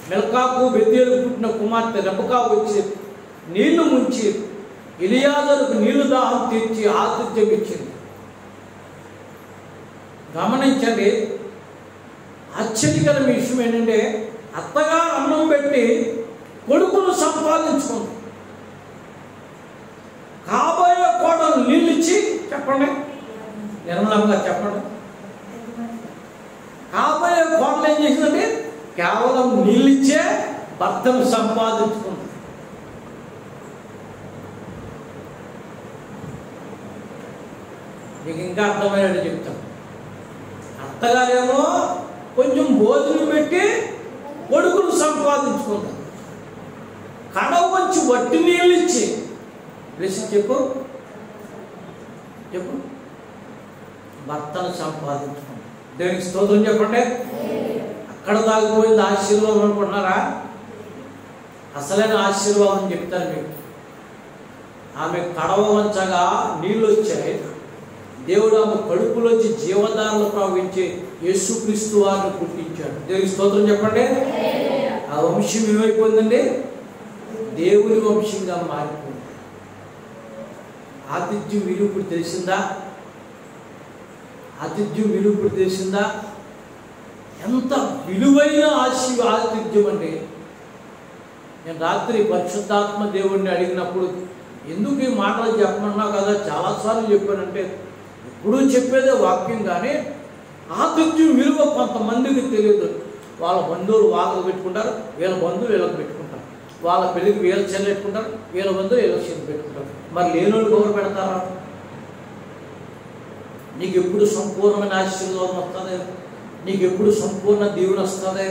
మిల్కాకు బెత్యేలు పుట్టిన కుమార్తె రెబకా వచ్చి నీళ్లు ముంచి ఎలియాజరుకు నీళ్లు దాహం తీర్చి ఆతిథ్యం ఇచ్చింది. గమనించండి, ఆశ్చర్యకరమైన విషయం ఏంటంటే అత్తగారు అన్నం పెట్టి కొడుకును సంపాదించుకుంది. కాబోయే కోడలు నీళ్ళిచ్చి చెప్పండి, నిర్మలంగా చెప్పండి, కాబోయే కోడలు ఏం చేసిందంటే కేవలం నీళ్ళిచ్చే భర్తను సంపాదించుకుంది. మీకు ఇంకా అర్థమయ్యేది చెప్తాను. అత్తగారేమో కొంచెం భోజనం పెట్టి కొడుకును సంపాదించుకుంది. కడవ వచ్చి వట్టి నీళ్ళు ఇచ్చి చెప్పు చెప్పు భర్తను సంపాదించుకుంది. దేవునికి స్తోత్రం చెప్పండి. అక్కడ దాగిపోయింది ఆశీర్వాదం అనుకుంటున్నారా? అసలైన ఆశీర్వాదం చెప్తాను మీకు. ఆమె కడవ వంచగా నీళ్ళు వచ్చాయి. దేవుడు ఆమె కడుపులోంచి జీవధారలు ప్రవహించి యేసుక్రీస్తు వారిని పుట్టించాడు. దేవునికి స్తోత్రం చెప్పండి. ఆ వంశం ఏమైపోయిందండి? దేవుని వంశంగా మారిపోయింది. ఆతిథ్యం విలువ ఇప్పుడు తెలిసిందా? ఆతిథ్యం విలువ ఇప్పుడు తెలిసిందా? ఎంత విలువైన ఆతిథ్యం అండి. నేను రాత్రి పరిశుద్ధాత్మ దేవుడిని అడిగినప్పుడు ఎందుకు ఈ మాటలు చెప్పమన్నావు కదా, చాలాసార్లు చెప్పానంటే ఎప్పుడూ చెప్పేదే వాక్యం, కానీ ఆతిథ్యం విలువ కొంతమందికి తెలియదు. వాళ్ళ బంధువులు వాళ్ళకు పెట్టుకుంటారు, వీళ్ళ బంధువులు వీళ్ళకి పెట్టుకుంటారు, వాళ్ళ పెళ్ళికి వీళ్ళ చెల్లి పెట్టుకుంటారు, వీళ్ళ బంధువులు వీళ్ళ చెల్లి పెట్టుకుంటారు. మరి లేనోళ్ళు ఎవరు పెడతారా? నీకు ఎప్పుడు సంపూర్ణమైన ఆశీర్వాదం వస్తుంది, నీకు ఎప్పుడు సంపూర్ణ దీవెన వస్తుంది,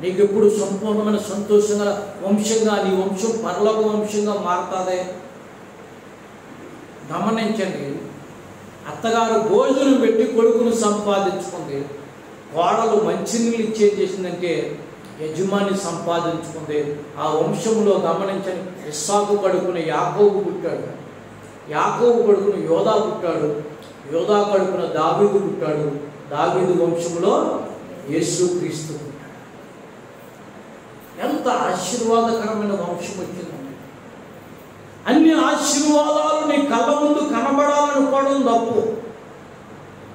నీకు ఎప్పుడు సంపూర్ణమైన సంతోషంగా వంశంగా నీ వంశం పరలోక వంశంగా మారుతుంది. గమనించండి, అత్తగారు భోజనం పెట్టి కొడుకును సంపాదించుకుంది. కోడలు మంచినీళ్ళు ఇచ్చేది చేసిందంటే యజమాని సంపాదించుకుంది. ఆ వంశంలో గమనించండి, ఇస్సాకు కడుపున యాకోబు పుట్టాడు, యాకోబు కడుపున యోధా పుట్టాడు, యోధా కడుపున దావీదు పుట్టాడు, దావీదు వంశంలో యేసుక్రీస్తు పుట్టాడు. ఎంత ఆశీర్వాదకరమైన వంశం వచ్చిందండి. అన్ని ఆశీర్వాదాలు నీ కళ్ళ ముందు కనబడాలనుకోవడం తప్పు.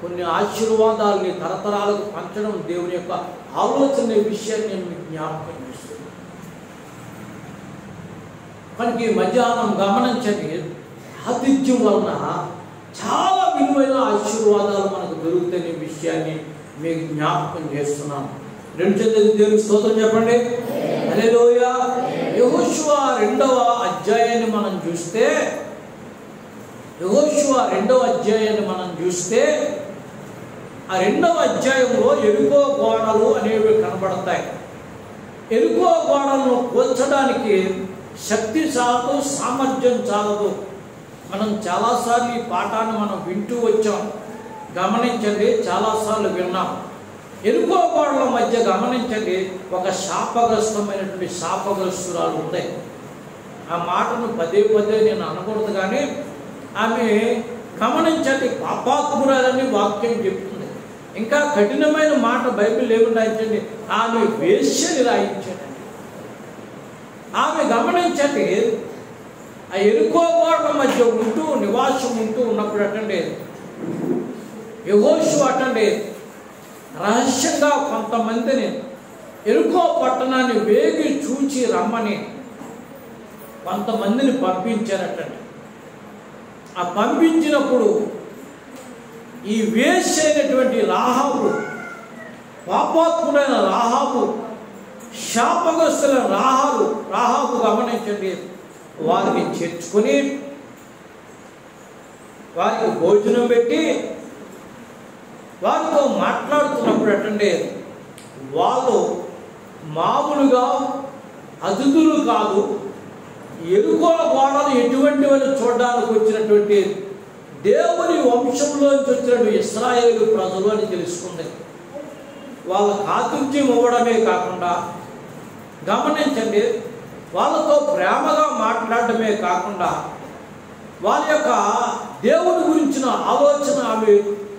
కొన్ని ఆశీర్వాదాలు నీ తరతరాలకు పంచడం దేవుని యొక్క ఆలోచన విషయాన్ని నేను మీకు జ్ఞాపకం చేస్తున్నాను. కనుక ఈ మధ్యాహ్నం గమనించండి, ఆతిథ్యం వలన చాలా విలువైన ఆశీర్వాదాలు మనకు దొరుకుతాయనే విషయాన్ని మీకు జ్ఞాపకం చేస్తున్నాను. రెండు చేతులు దేవునికి స్తోత్రం చెప్పండి. హల్లెలూయా. యెహోషువ 2వ అధ్యాయాన్ని మనం చూస్తే, యెహోషువ 2వ అధ్యాయాన్ని మనం చూస్తే ఆ 2వ అధ్యాయంలో ఎరుకో గోడలు అనేవి కనబడతాయి. ఎరుకో గోడలను కూల్చడానికి శక్తి చాలదు, సామర్థ్యం చాలదు. మనం చాలాసార్లు ఈ పాఠాన్ని మనం వింటూ వచ్చాం. గమనించండి, చాలాసార్లు విన్నాం. ఎరుకో గోడల మధ్య గమనించండి, ఒక శాపగ్రస్తమైనటువంటి శాపగ్రస్తురాలు ఉంది. ఆ మాటను పదే పదే నేను అనకూడదు, కానీ ఆమె గమనించండి పాపాత్మురాలని వాక్యం చెప్తుంది. ఇంకా కఠినమైన మాట బైబిల్ ఏమి రాయించండి, ఆమె వేశ్యని రాయించండి. ఆమె గమనించండి, ఆ ఎరుకో గోడల మధ్య ఉంటూ నివాసం ఉంటూ ఉన్నప్పుడు అంటే యెహోషువ అటండి రహస్యంగా కొంతమందిని యెరికో పట్టణాన్ని వేగి చూచి రమ్మని కొంతమందిని పంపించారటండి. ఆ పంపించినప్పుడు ఈ వేశ్య అయినటువంటి రాహాబు, పాపాత్ముడైన రాహాబు, శాపగ్రస్తుల రాహాబు గమనించండి, వారిని చేర్చుకొని వారికి భోజనం పెట్టి వారితో మాట్లాడుతున్నప్పుడు అటండి వాళ్ళు మామూలుగా అతిథులు కాదు, యెరికో గోడలు ఎటువంటి వారు చూడడానికి వచ్చినటువంటి దేవుని వంశంలోంచి వచ్చినటువంటి ఇశ్రాయేలు ప్రజలు అని తెలుసుకుంది. వాళ్ళకు ఆతిథ్యం ఇవ్వడమే కాకుండా గమనించండి, వాళ్ళతో ప్రేమగా మాట్లాడటమే కాకుండా వాళ్ళ యొక్క దేవుని గురించిన ఆలోచన ఆమె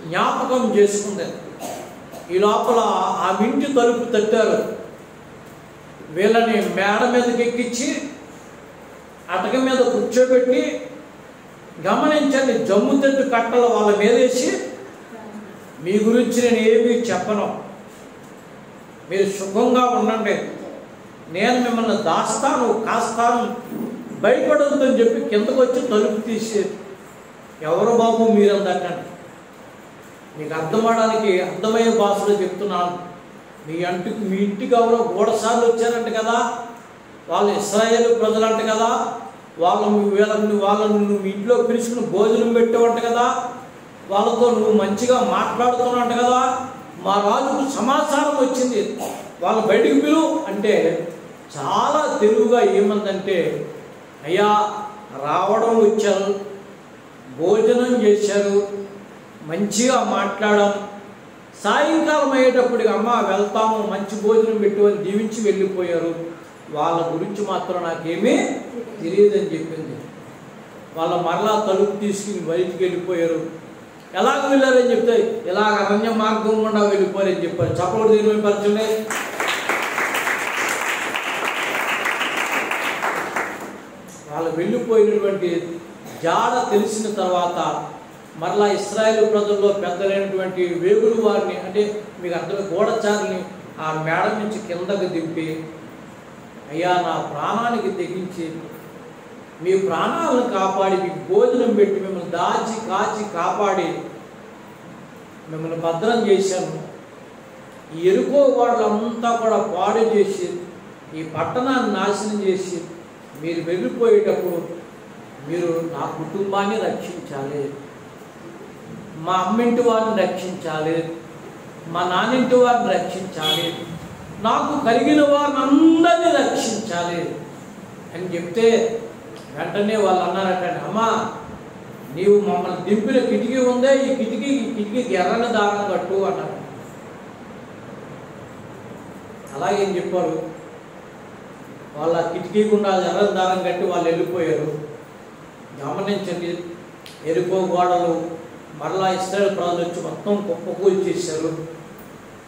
జ్ఞాపకం చేసుకుంది. ఈ లోపల ఆ ఇంటి తలుపు తట్టారు. వీళ్ళని మేడ మీదకి ఎక్కించి అటక మీద కూర్చోబెట్టి గమనించండి, జమ్ము తెట్టు కట్టలు వాళ్ళ మీద వేసి, మీ గురించి నేను ఏమీ చెప్పను, మీరు సుఖంగా ఉండండి, నేను మిమ్మల్ని దాస్తాను కాస్తాను, భయపడొద్దని చెప్పి కిందకు వచ్చి తలుపు తీసి, ఎవరు బాబు మీరందటండి, మీకు అర్థమవడానికి అర్థమయ్యే భాషలో చెప్తున్నాను, మీ ఇంటికి ఎవరో గూఢసార్లు వచ్చారంట కదా, వాళ్ళు ఇశ్రాయేలు ప్రజలంట కదా, వాళ్ళను నువ్వు ఇంట్లో పిలుచుకుని భోజనం పెట్టేవంట కదా, వాళ్ళతో నువ్వు మంచిగా మాట్లాడుతున్నావంట కదా, మా రాజుకు సమాచారం వచ్చింది, వాళ్ళు బయటికి పిలువు అంటే చాలా తెలివిగా ఏమందంటే, అయ్యా రావడం వచ్చారు, భోజనం చేశారు, మంచిగా మాట్లాడాం, సాయంకాలం అయ్యేటప్పటికి అమ్మ వెళ్తాము మంచి భోజనం పెట్టుకొని దీవించి వెళ్ళిపోయారు, వాళ్ళ గురించి మాత్రం నాకేమీ తెలియదని చెప్పింది. వాళ్ళ మరలా తలుపు తీసుకుని బయటికి వెళ్ళిపోయారు. ఎలాగ వెళ్ళారని చెప్తే ఇలాగ అరణ్య మార్గం గుండా వెళ్ళిపోయారని చెప్పారు. చప్పటి దీని పరిచయం. వాళ్ళు వెళ్ళిపోయినటువంటి జాడ తెలిసిన తర్వాత మరలా ఇశ్రాయేలు ప్రజల్లో పెద్దలైనటువంటి వేగులు వారిని, అంటే మీకు అర్థం గూఢచారిని ఆ మేడ నుంచి కిందకు దింపి, అయ్యా నా ప్రాణానికి తెగించి మీ ప్రాణాలను కాపాడి మీకు భోజనం పెట్టి మిమ్మల్ని దాచి కాచి కాపాడి మిమ్మల్ని భద్రం చేశాను, ఈ యెరికో వాళ్ళంతా కూడా పాడు చేసి ఈ పట్టణాన్ని నాశనం చేసి మీరు వెళ్ళిపోయేటప్పుడు మీరు నా కుటుంబాన్ని రక్షించాలి, మా అమ్మింటి వారిని రక్షించాలి, మా నాన్నింటి వారిని రక్షించాలి, నాకు కలిగిన వారిని అందరినీ రక్షించాలి అని చెప్తే వెంటనే వాళ్ళు అన్నారట, అమ్మా నీవు మమ్మల్ని దింపిన కిటికీ ఉందే, ఈ కిటికీకి ఎర్రని దారం కట్టు అన్నారు. అలాగేం చెప్పారు, వాళ్ళ కిటికీ గుండా ఎర్రని దారం కట్టి వాళ్ళు వెళ్ళిపోయారు. గమనించండి, యెరికో గోడలు మరలా ఇశ్రాయేలు ప్రజలు వచ్చి మొత్తం కుప్పకూలు చేశారు.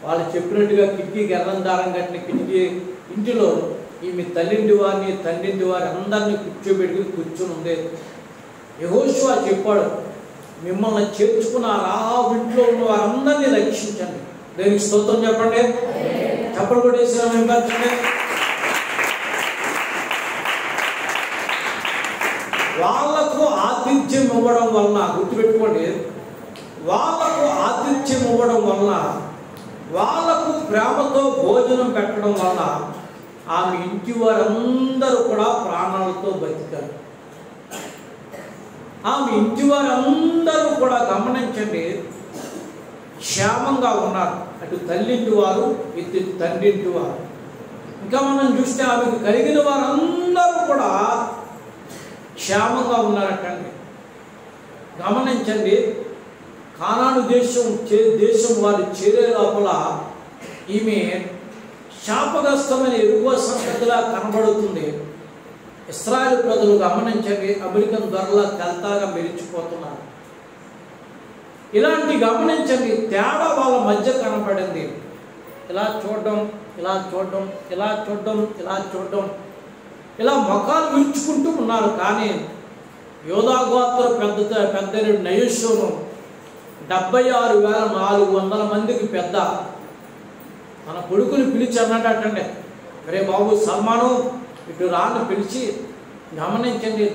వాళ్ళు చెప్పినట్టుగా కిటికీకి ఎర్రని దారం కట్టిన కిటికీ ఇంటిలో ఈమె తల్లింటి వారిని తండ్రింటి వారి అందరినీ కూర్చొని ఉంది. యెహోషువ చెప్పాడు, మిమ్మల్ని చేర్చుకున్న రాహాబు ఇంట్లో ఉన్న వారందరినీ రక్షించండి. దేనికి స్తోత్రం చెప్పండి, చప్పలు కొట్టేసిన. వాళ్లకు ఆతిథ్యం ఇవ్వడం వలన, గుర్తుపెట్టుకోండి, వాళ్లకు ఆతిథ్యం ఇవ్వడం వలన, వాళ్లకు ప్రేమతో భోజనం పెట్టడం వలన ఆమె ఇంటి వారందరూ కూడా ప్రాణాలతో బతికారు. ఆమె ఇంటి వారందరూ కూడా గమనించండి క్షేమంగా ఉన్నారు. అటు తల్లింటి వారు, ఇటు తండ్రింటి వారు. ఇంకా మనం చూస్తే ఆమెకు కలిగిన వారందరూ కూడా క్షేమంగా ఉన్నారటండి. గమనించండి, కానాను దేశం వారు చేరే లోపల ఈమె శాపగ్రస్తమైన యెరికో సంతతిలా కనబడుతుంది. ఇశ్రాయేలు ప్రజలు గమనించండి, అమెరికన్ దొరలా తెల్తాగా మెరిచిపోతున్నారు. ఇలాంటి గమనించండి తేడా వాళ్ళ మధ్య కనపడింది. ఇలా చూడడం, ఇలా చూడడం, ఇలా చూడడం, ఇలా చూడడం, ఇలా ముఖాలు విరుచుకుంటూ ఉన్నారు. కానీ యోధా గోత్ర పెద్ద నయస్సును 76,400 మందికి పెద్ద తన కొడుకుని పిలిచి అన్నట్టండి, రే బాబు సల్మాను ఇటు రాను పిలిచి గమనించండి,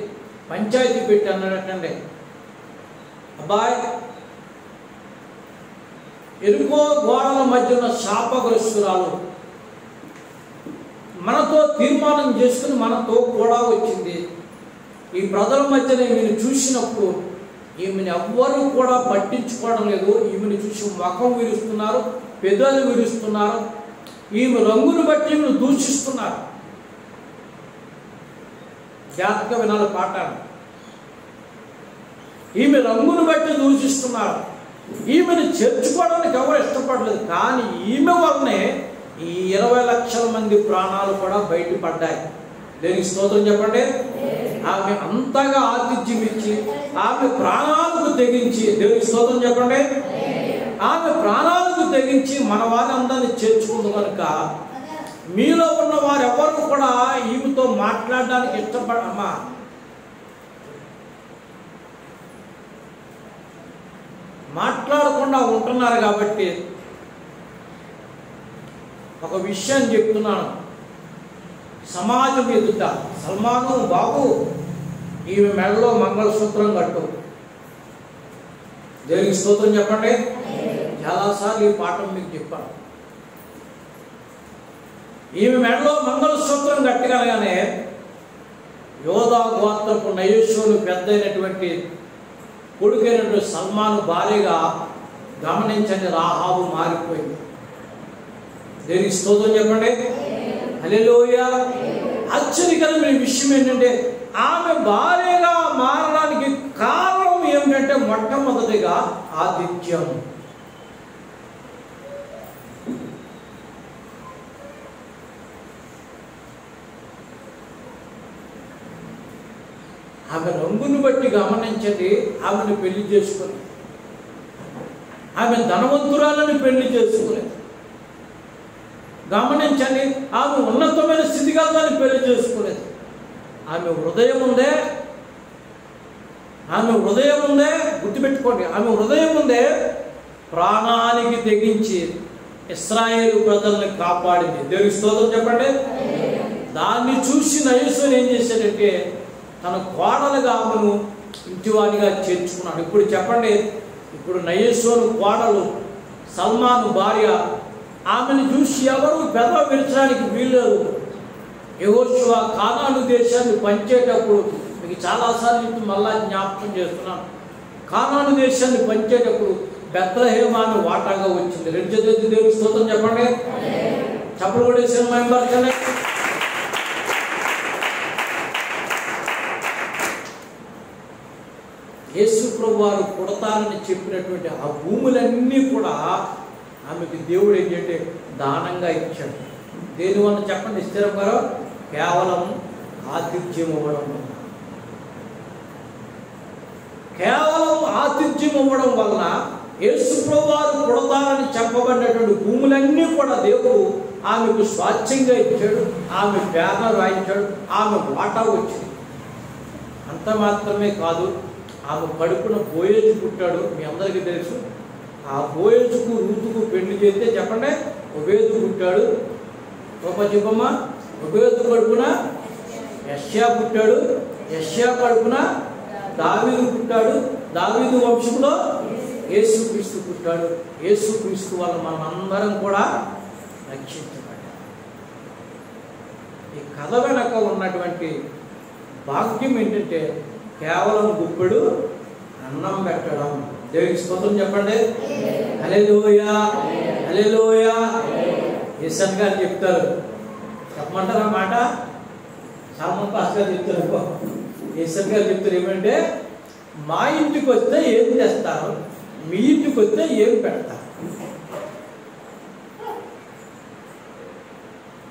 పంచాయతీ పెట్టి అన్నట్టండి. అబ్బాయి, ఎరుకో గోడల మధ్య ఉన్న శాపగ్రస్తురాలు మనతో తీర్మానం చేసుకుని మనతో కూడా వచ్చింది. ఈ ప్రజల మధ్యన ఈమెను చూసినప్పుడు ఈమెను ఎవ్వరూ కూడా పట్టించుకోవడం లేదు. ఈమెను చూసి ముఖం విరుస్తున్నారు, పెదవులు విరుస్తున్నారు, ఈమె రంగును బట్టి ఈమెను దూషిస్తున్నారు. జాగ్రత్తగా వినాలి పాట. ఈమె రంగును బట్టి దూషిస్తున్నారు. ఈమెను చేర్చుకోవడానికి ఎవరు ఇష్టపడలేదు. కానీ ఈమె వల్లనే ఈ 20 లక్షల మంది ప్రాణాలు కూడా బయటపడ్డాయి. దేనికి స్తోత్రం చెప్పండి. ఆమె అంతగా ఆతిథ్యం ఇచ్చి ఆమె ప్రాణాలకు తెగించి, దేవునికి స్తోత్రం చెప్పండి, ఆమె ప్రాణాలకు తెగించి మన వారందరినీ చేర్చుకుంది కనుక మీలో ఉన్న వారు ఎవరు కూడా ఈమెతో మాట్లాడడానికి ఇష్టపడమ్మా. మాట్లాడకుండా ఉంటున్నారు. కాబట్టి ఒక విషయం చెప్తున్నాను, సమాజం ఎదుట సల్మాను బాబు ఈమె మెడలో మంగళసూత్రం కట్టు. దేవునికి స్తోత్రం చెప్పండి. చాలాసార్లు ఈ పాఠం మీకు చెప్పాను. ఈమె మెడలో మంగళసూత్రం కట్టగలగానే యోధా గోత్రపు నయస్సును పెద్ద అయినటువంటి కొడుకైనటువంటి సల్మాను భార్యగా గమనించని రాహాబు మారిపోయింది. దేనికి స్తోత్రం చెప్పండి. హల్లెలూయా. ఆశ్చర్యకరమైన విషయం ఏంటంటే ఆమె భార్యగా మారడానికి కారణం ఏమిటంటే మొట్టమొదటిగా ఆతిథ్యం. ఆమె రంగును బట్టి గమనించండి, ఆమెను పెళ్లి చేసుకుని, ఆమె ధనవంతురాలను పెళ్లి చేసుకుని గమనించండి, ఆమె ఉన్నతమైన స్థితిగతులను పెళ్లి చేసుకోలేదు. ఆమె హృదయం ఉందే, గుర్తుపెట్టుకోండి, ఆమె హృదయం ఉందే ప్రాణానికి తెగించి ఇశ్రాయేలు ప్రజల్ని కాపాడింది. దేవునికి స్తోత్రం చెప్పండి. దాన్ని చూసి నయస్సుని ఏం చేశాడంటే తన కోడలుగా ఆమెను ఇంటివాడిగా చేర్చుకున్నాడు. ఇప్పుడు చెప్పండి, ఇప్పుడు నయస్సును కోడలు సల్మాను భార్య, ఆమెను చూసి ఎవరు పెద్ద విరచడానికి వీల్లేదు. యెహోషువ కానాను దేశాన్ని పంచేటప్పుడు మీకు చాలాసార్లు మళ్ళా జ్ఞాపకం చేస్తున్నాను. కానాను దేశాన్ని పంచేటప్పుడు బెత్లెహేము ఆమె వాటాగా వచ్చింది. 2 చేతులెత్తి దేవునికి స్తోత్రం చెప్పండి. చప్పుడు కూడా సినిమా మెంబర్స్. యేసు ప్రభు వారు పుడతారని చెప్పినటువంటి ఆ భూములన్నీ కూడా ఆమెకు దేవుడు ఏంటంటే దానంగా ఇచ్చాడు. దేనివల్ల చెప్పండి స్థిరం గారు? కేవలం ఆతిథ్యం ఇవ్వడం. కేవలం ఆతిథ్యం ఇవ్వడం వలన యేసు ప్రభు వారు పుడతారని చెప్పబడినటువంటి భూములన్నీ కూడా దేవుడు ఆమెకు స్వాచ్ఛంగా ఇచ్చాడు. ఆమె పేర్లు రాయించాడు. ఆమె వాటా వచ్చింది. అంత మాత్రమే కాదు, ఆమె కడుపున బోయేజు పుట్టాడు. మీ అందరికీ తెలుసు. ఆ బోయేజుకు రూతుకు పెళ్లి చేస్తే చెప్పండి ఒబేదు పుట్టాడు. చెప్పమ్మ, ఒబేదు కడుపున యెష్యా పుట్టాడు. యెష్యా కడుపున దావీదు పుట్టాడు. దావీదు వంశంలో యేసుక్రీస్తు పుట్టాడు. యేసుక్రీస్తు వల్ల మనం అందరం కూడా రక్షించబడ్డాం. ఈ కథ వెనక ఉన్నటువంటి భాగ్యం ఏంటంటే కేవలం గుప్పెడు అన్నం పెట్టడం. దేవునికి స్తోత్రం చెప్పండి. హల్లెలూయా, హల్లెలూయా. యేసన్ గారు చెప్తారు, చెప్పమంటారా మాట? సాల్మన్ పాస్ గారు చెప్తారు. యేసన్ గారు చెప్తారు ఏమంటే, మా ఇంటికి వస్తే ఏం చేస్తారు, మీ ఇంటికి వస్తే ఏం పెడతారు.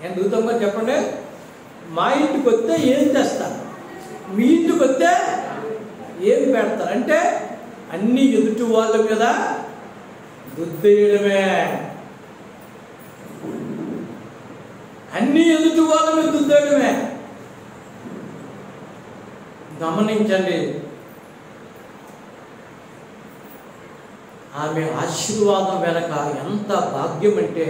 ఎందుకు చెప్పండి? మా ఇంటికి వస్తే ఏం చేస్తారు, మీ ఇంటికి వస్తే ఏం పెడతారు అంటే అన్ని ఎదుటి వాళ్ళ మీద దుద్దేయడమే. అన్ని ఎదుటి వాళ్ళ మీద దుద్దేయడమే. గమనించండి, ఆమె ఆశీర్వాదం వెనక ఎంత భాగ్యం అంటే,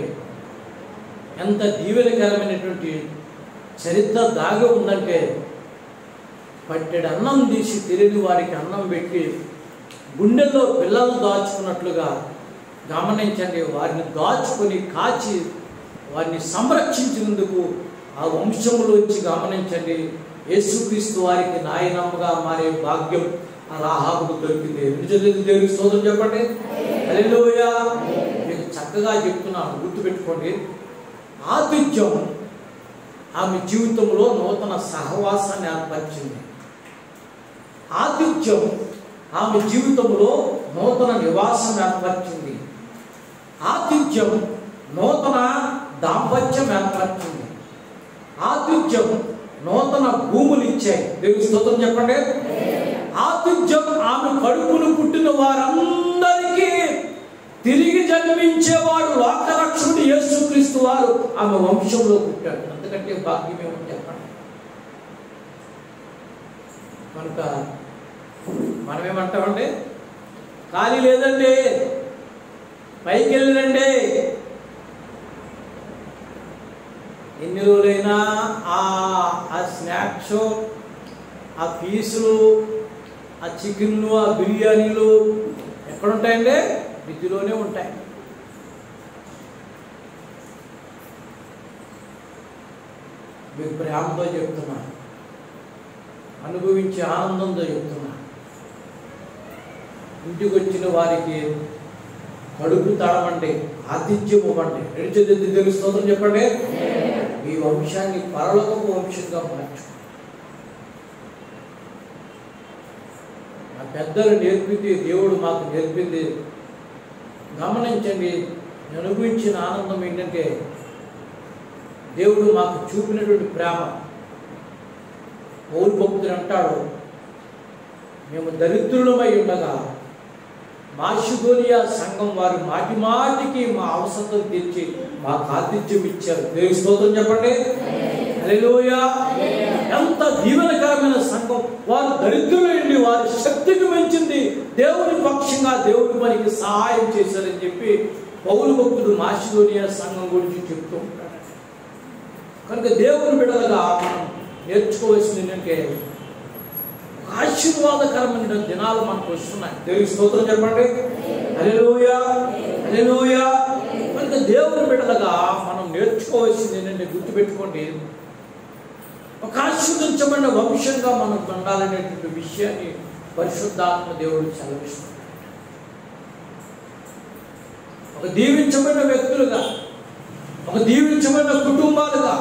ఎంత దీవెనకరమైనటువంటి చరిత్ర దాగి ఉందంటే, పట్టెడు అన్నం తీసి తెలియని వారికి అన్నం పెట్టి గుండెల్లో పిల్లలు దాచుకున్నట్లుగా గమనించండి. వారిని దాచుకొని కాచి వారిని సంరక్షించినందుకు ఆ వంశములోంచి గమనించండి యేసుక్రీస్తు వారికి నాయనమ్మగా మారే భాగ్యం ఆ రాహాబుకు దొరికింది. దేవునికి స్తోత్రం చెప్పండి. హల్లెలూయా. మీకు చక్కగా చెప్తున్నాను, గుర్తుపెట్టుకోండి. ఆతిథ్యం ఆమె జీవితంలో నూతన సహవాసాన్ని ఏర్పరిచింది. ఆతిథ్యం ఆమె జీవితంలో నూతన నివాసం ఏర్పరిచింది. ఆతిథ్యం నూతన దాంపత్యం ఏర్పరిచింది. ఆతిథ్యం నూతన భూములు ఇచ్చాయి. దేవుని స్తోత్రం చెప్పండి. ఆతిథ్యం ఆమె కడుపును పుట్టిన వారందరికీ తిరిగి జన్మించేవాడు లోకరక్షకుడు యేసుక్రీస్తు వారు ఆమె వంశంలో పుట్టాడు. అంతకంటే భాగ్యం ఏమని చెప్పండి. కనుక మనమేమంటామండి, ఖాళీ లేదండి, పైకి వెళ్ళిరండి. ఎన్ని రోజులైనా ఆ స్నాక్స్, ఆ పీసులు, ఆ చికెన్లు, ఆ బిర్యానీలు ఎక్కడుంటాయండి? ఫ్రిడ్జ్లోనే ఉంటాయి. మీకు ప్రేమతో చెప్తున్నా, అనుభవించే ఆనందంతో చెప్తున్నా. ఇంటికి వచ్చిన వారికి కడుపు తడవండి, ఆతిథ్యం ఇవ్వండి. నడిచేది తెలుస్తుందని చెప్పండి. ఈ వంశాన్ని పరలోకపు వంశంగా మార్చు. మా పెద్దలు నేర్పింది, దేవుడు మాకు నేర్పింది. గమనించండి, అనుభవించిన ఆనందం ఏంటంటే దేవుడు మాకు చూపినటువంటి ప్రేమ. పౌలు భక్తుడు అంటాడు, మేము దరిద్రులమై ఉండగా మాసిదోనియా సంఘం వారు మాటి మాటికి మా అవసరం తీర్చి మాకు ఆతిథ్యం ఇచ్చారు. దేవుని స్తోత్రం చెప్పండి. హల్లెలూయా. ఎంత దీవెనకరమైన సంఘం. వారు దరిద్రులండి, వారి శక్తిని పెంచింది, దేవుని పక్షంగా దేవుని పనికి సహాయం చేశారని చెప్పి పౌలు భక్తుడు మాసిదోనియా సంఘం గురించి చెప్తూ ఉంటాడు. కనుక దేవుని బిడ్డలుగా మనం నేర్చుకోవాల్సింది ఏంటంటే, ఆశీర్వాదకరమైన దినాలు మనకు వస్తున్నాయి. దేవుని స్తోత్రం చెప్పండి. హల్లెలూయా, హల్లెలూయా. కనుక దేవుని బిడ్డలుగా మనం నేర్చుకోవాల్సింది ఏంటంటే, గుర్తుపెట్టుకోండి, ఒక ఆశీర్వదించబడిన వంశంగా మనం ఉండాలనేటువంటి విషయాన్ని పరిశుద్ధాత్మ దేవుడు సెలవిస్తున్నాడు. ఒక దీవించబడిన వ్యక్తులుగా, ఒక దీవించబడిన కుటుంబాలుగా,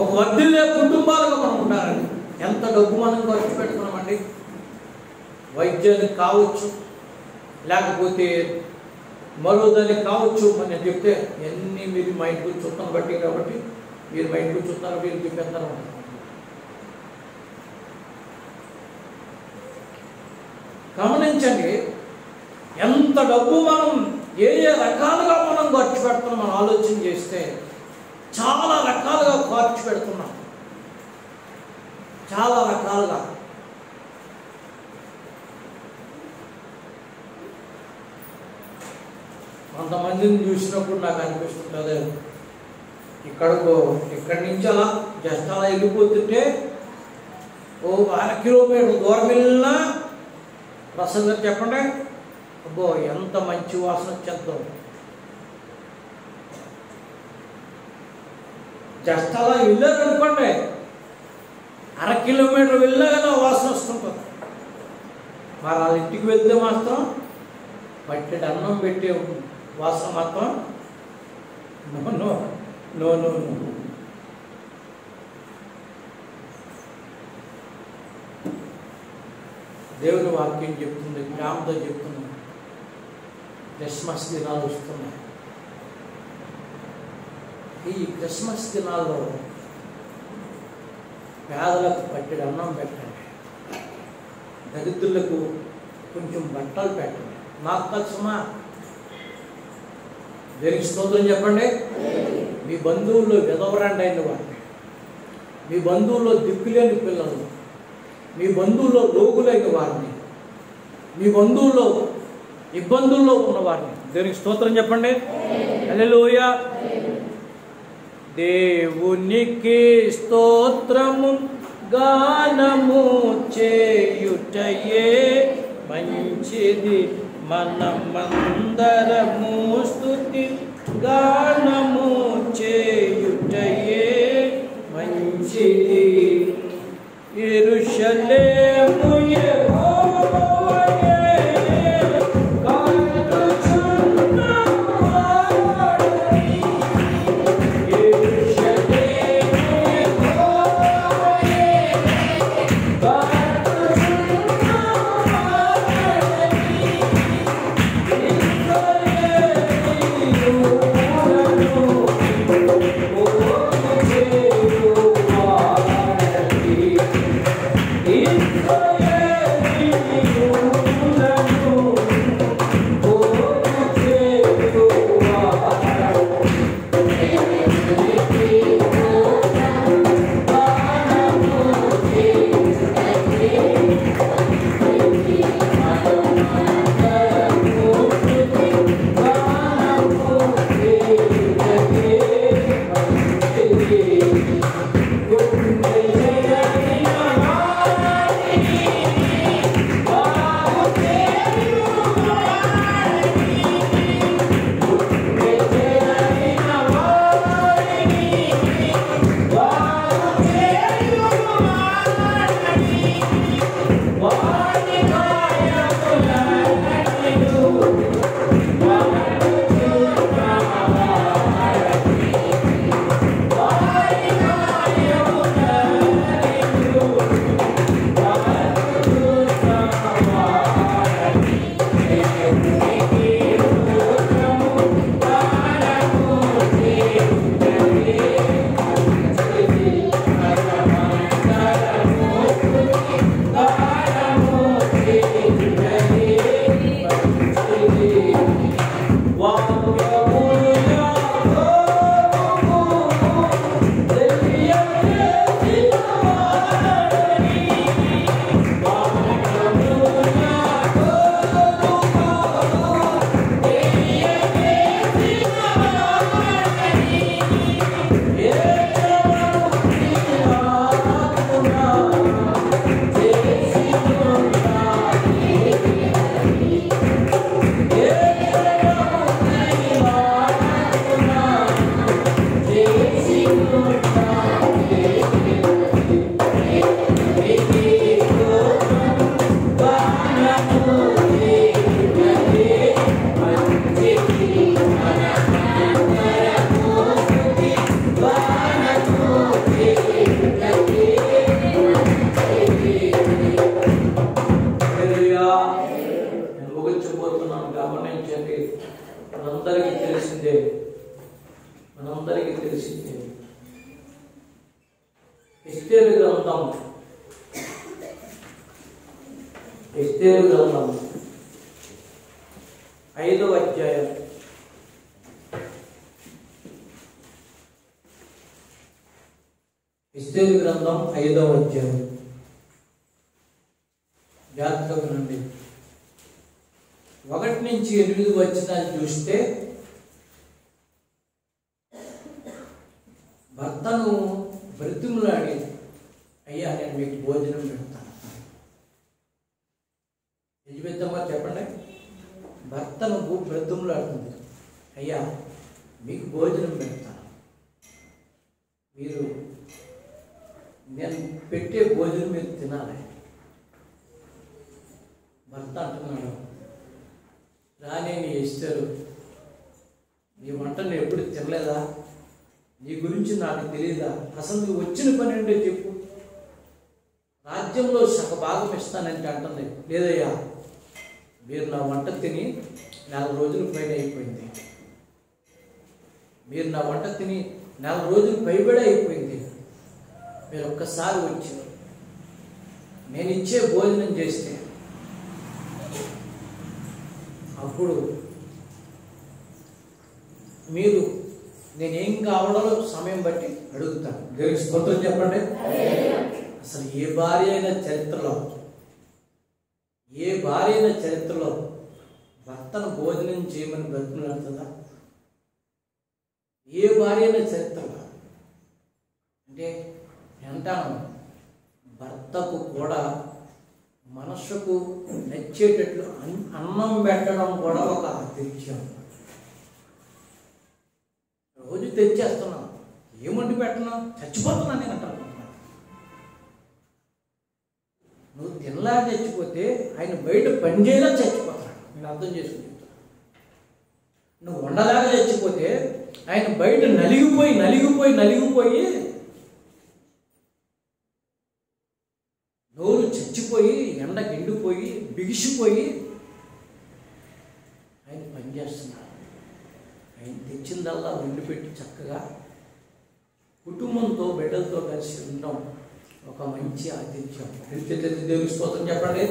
ఒక వర్ధిల్లే కుటుంబాలుగా మనం ఉండాలండి. ఎంత డబ్బు మనం ఖర్చు పెడుతున్నామండి. వైద్యానికి కావచ్చు, లేకపోతే మరో దానికి కావచ్చు. మనం చెప్తే ఎన్ని మీరు మా ఇంటికి చూస్తాను బట్టి, కాబట్టి మీరు మా ఇంటికి చూస్తున్నారు, మీరు చెప్పేస్తారు. గమనించండి, ఎంత డబ్బు మనం ఏ ఏ రకాలుగా మనం ఖర్చు పెడుతున్నాం మనం ఆలోచన చేస్తే చాలా రకాలుగా ఖర్చు పెడుతున్నాం. చాలా రకాలుగా. కొంతమందిని చూసినప్పుడు నాకు అనిపిస్తుంది, ఇక్కడి నుంచి అలా జస్ట్ అలా వెళ్ళిపోతుంటే ఓ 1 కిలోమీటర్ దూరం వెళ్ళినా ప్రసంగం చెప్పండి, అబ్బో ఎంత మంచి వాసన వచ్చేద్దాం. జస్ట్ అలా వెళ్ళారనుకోండి, 1/2 కిలోమీటర్ వెళ్ళినా కానీ వాసన వస్తుంటుంది. మరి వాళ్ళ ఇంటికి వెళ్తే మాత్రం పట్టెడు అన్నం పెట్టే వాసన మాత్రం no no no no no. దేవుని వాక్యం చెప్తుంది, ప్రేమతో చెప్తుంది. క్రిస్మస్ దినాలు వస్తున్నాయి. ఈ క్రిస్మస్ దినాల్లో పేదలకు పట్టెడు అన్నం పెట్టండి, దరిద్రులకు కొంచెం బట్టలు పెట్టండి. నాకు తెలుసుమా, దేనికి స్తోత్రం చెప్పండి. మీ బంధువుల్లో విధవరండి అయిన వారిని, మీ బంధువుల్లో దిక్కులేని పిల్లలు, మీ బంధువుల్లో రోగులైన వారిని, మీ బంధువుల్లో ఇబ్బందుల్లో ఉన్నవారిని. దేవునికి స్తోత్రం చెప్పండి. హల్లెలూయా. దేవునికి స్తోత్రము గానము చేయుటయే మంచిది, మనమందరము స్తుతి గానము చేయుటయే మంచిది. యెరూషలేము యెహోవాయే తెలిసిందే. ఎస్తేరు గ్రంథం 5వ అధ్యాయం 5వ అధ్యాయం జాగ్రత్తగా వినండి. 1 నుంచి 8 వచనాలు చూస్తే భర్తను బ్రతిమలాడి, అయ్యా నేను మీకు భోజనం పెడతాను. యజబెద్దమ్మ చెప్పండి. భర్తను బ్రతిమలాడుతుంది, అయ్యా మీకు భోజనం పెడతాను, మీరు నేను పెట్టే భోజనం మీరు తినాలి. భర్త అంటున్నాడు, రానే నీ ఎస్తేరు, నీ వంట నేను ఎప్పుడు తినలేదా? నీ గురించి నాకు తెలియదా? అసలు నువ్వు వచ్చిన పని అంటే చెప్పు, రాజ్యంలో సగ భాగం ఇస్తానంటే అంటుంది. లేదయ్యా, మీరు నా వంట తిని 4 రోజులు పైన అయిపోయింది, మీరు నా వంట తిని 4 రోజులు పైబడి అయిపోయింది. మీరు ఒక్కసారి వచ్చి నేను ఇచ్చే భోజనం చేస్తే అప్పుడు మీరు నేనేం కావాలో సమయం బట్టి అడుగుతాను. దేవునికి స్తోత్రం చెప్పండి. అసలు ఏ భార్య అయిన చరిత్రలో భర్తను భోజనం చేయమని బ్రతుకులాడుతుందా? ఏ భార్య అయినా చరిత్రగా అంటే అంటాను, భర్తకు కూడా మనసుకు నచ్చేటట్లు అన్నం పెట్టడం కూడా ఒక ఆతిథ్యం. రోజు తెచ్చేస్తున్నాను, ఏమంటి పెట్టను, చచ్చిపోతున్నా నేను అంటాను. నువ్వు తినలా చచ్చిపోతే ఆయన బయట పని చేయలా చచ్చిపోతాడు. నేను అర్థం చేసుకుని చెప్తాను. నువ్వు వండలాగా చచ్చిపోతే ఆయన బయట నలిగిపోయి నోరు చచ్చిపోయి ఎండకి ఎండిపోయి బిగిసిపోయి ఆయన పనిచేస్తున్నాడు. ఆయన తెచ్చిందల్లా వండి పెట్టి చక్కగా కుటుంబంతో బిడ్డలతో కలిసి ఉండడం ఒక మంచి ఆతిథ్యం. దేవుని స్తోత్రం చెప్పండి.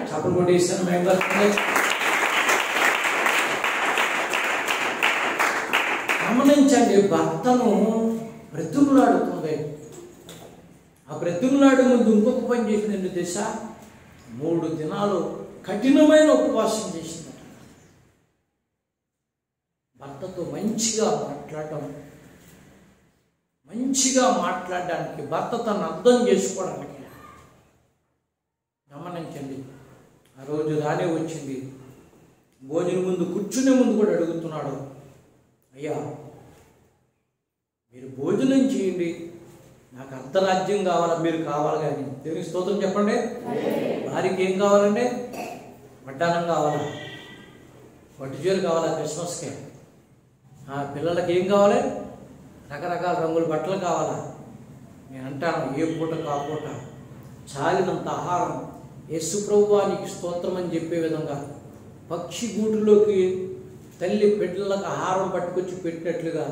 చప్పలు కొట్టేసాను మేము. గమనించండి, భర్తను బ్రతుకులాడుతుంది. ఆ బ్రతుకులాడు ముందు ఇంకొక పని చేసింది దశ. 3 దినాలు కఠినమైన ఉపవాసం చేసిందట. భర్తతో మంచిగా మాట్లాడడానికి, భర్త తను అర్థం చేసుకోవడానికి. గమనించండి, ఆ రోజు రానే వచ్చింది. భోజనం ముందు కూర్చునే ముందు కూడా అడుగుతున్నాడు, అయ్యా మీరు భోజనం చేయండి, నాకు అర్ధరాజ్యం కావాలా, మీరు కావాలి కానీ. దేవునికి స్తోత్రం చెప్పండి. భార్యకి ఏం కావాలండి? వడ్డానం కావాలా, పట్టుచీర కావాలా క్రిస్మస్కి? ఆ పిల్లలకి ఏం కావాలి? రకరకాల రంగుల బట్టలు కావాలా? నేను అంటాను, ఏ పూట కాపూట చాలినంత ఆహారం యేసు ప్రభువానికి స్తోత్రం అని చెప్పే విధంగా పక్షి గూటులోకి తల్లి బిడ్డలకు ఆహారం పట్టుకొచ్చి పెట్టినట్లుగా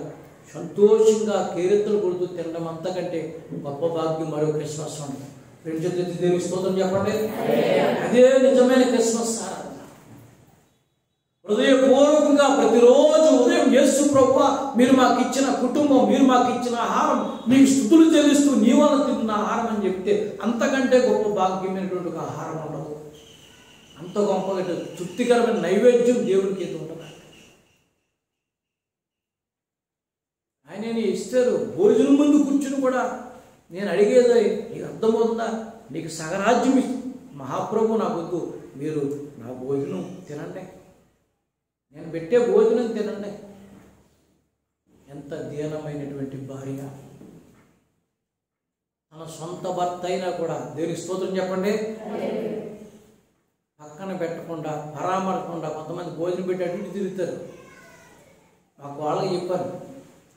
సంతోషంగా కేరింతలు కొడుతూ తినడం అంతకంటే గొప్ప భాగ్యం మరో క్రిస్మస్ ఉంది. దేవునికి స్తోత్రం చెప్పండి. అదే నిజమైన క్రిస్మస్ ఆరాధన. హృదయపూర్వకంగా ప్రతిరోజు ఉదయం యేసు ప్రభువా మీరు మాకు ఇచ్చిన కుటుంబం, మీరు మాకు ఇచ్చిన ఆహారం, మీకు స్తుతులు చెల్లిస్తూ నీ వల్ల తిన్న ఆహారం అని చెప్తే అంతకంటే గొప్ప భాగ్యమైనటువంటి ఒక ఆహారం ఉండదు. అంత గొప్పగా తృప్తికరమైన నైవేద్యం దేవునికి ఏది ఉండదు. ఆయన ఇస్తారు. భోజనం ముందు కూర్చుని కూడా నేను అడిగేది నీకు అర్థమవుతుందా? నీకు సగరాజ్యం మహాప్రభు నాకు వద్దు, మీరు నా భోజనం తినండి, నేను పెట్టే భోజనం తినండి. ఎంత దీనమైనటువంటి భార్య! తన సొంత భర్త అయినా కూడా దేవునికి స్తోత్రం చెప్పండి. పక్కన పెట్టకుండా, పరామరకుండా కొంతమంది భోజనం పెట్టి అటు ఇటు తిరుగుతారు. మాకు వాళ్ళకి చెప్పాను,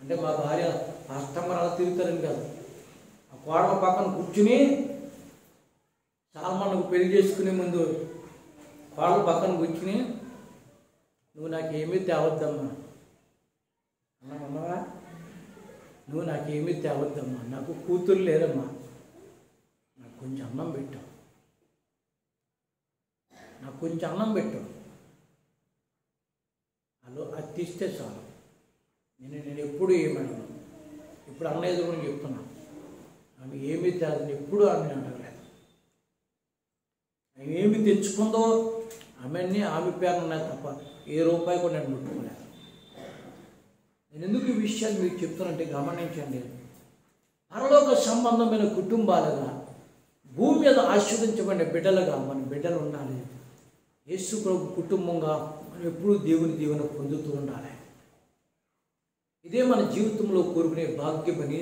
అంటే మా భార్య కస్టమర్ అలా తిరుగుతారని కాదు. ఆ కోడల పక్కన కూర్చుని, చాలా మనకు పెళ్లి చేసుకునే ముందు కోడల పక్కన కూర్చుని, నువ్వు నాకేమీ తేవద్దమ్మా అన్నావా? నువ్వు నాకేమీ తేవద్దమ్మా, నాకు కూతురు లేరమ్మా, నాకు కొంచెం అన్నం పెట్టు, నాకు కొంచెం అన్నం పెట్టు, అలో అది తీస్తే చాలు. నేను ఎప్పుడు ఏమన్నాను, ఇప్పుడు అన్న ఎదురు చెప్తున్నాను, ఆమె ఏమీ తేదని ఎప్పుడు ఆమె అడగలేదు. ఆమె ఏమి తెచ్చుకుందో ఆమె ఆమె పేరు ఉన్నాయి తప్ప ఏ రూపాయి కూడా నేను ముట్టుకోలేదు. నేను ఎందుకు ఈ విషయాలు మీకు చెప్తానంటే గమనించండి, పరలోక సంబంధమైన కుటుంబాలుగా, భూమి మీద ఆశీర్వదించబడిన బిడ్డలుగా మన బిడ్డలు ఉండాలి. యేసు ప్రభు కుటుంబంగా మనం ఎప్పుడూ దేవుని దీవెన పొందుతూ ఉండాలి. ఇదే మన జీవితంలో కోరుకునే భాగ్యమని,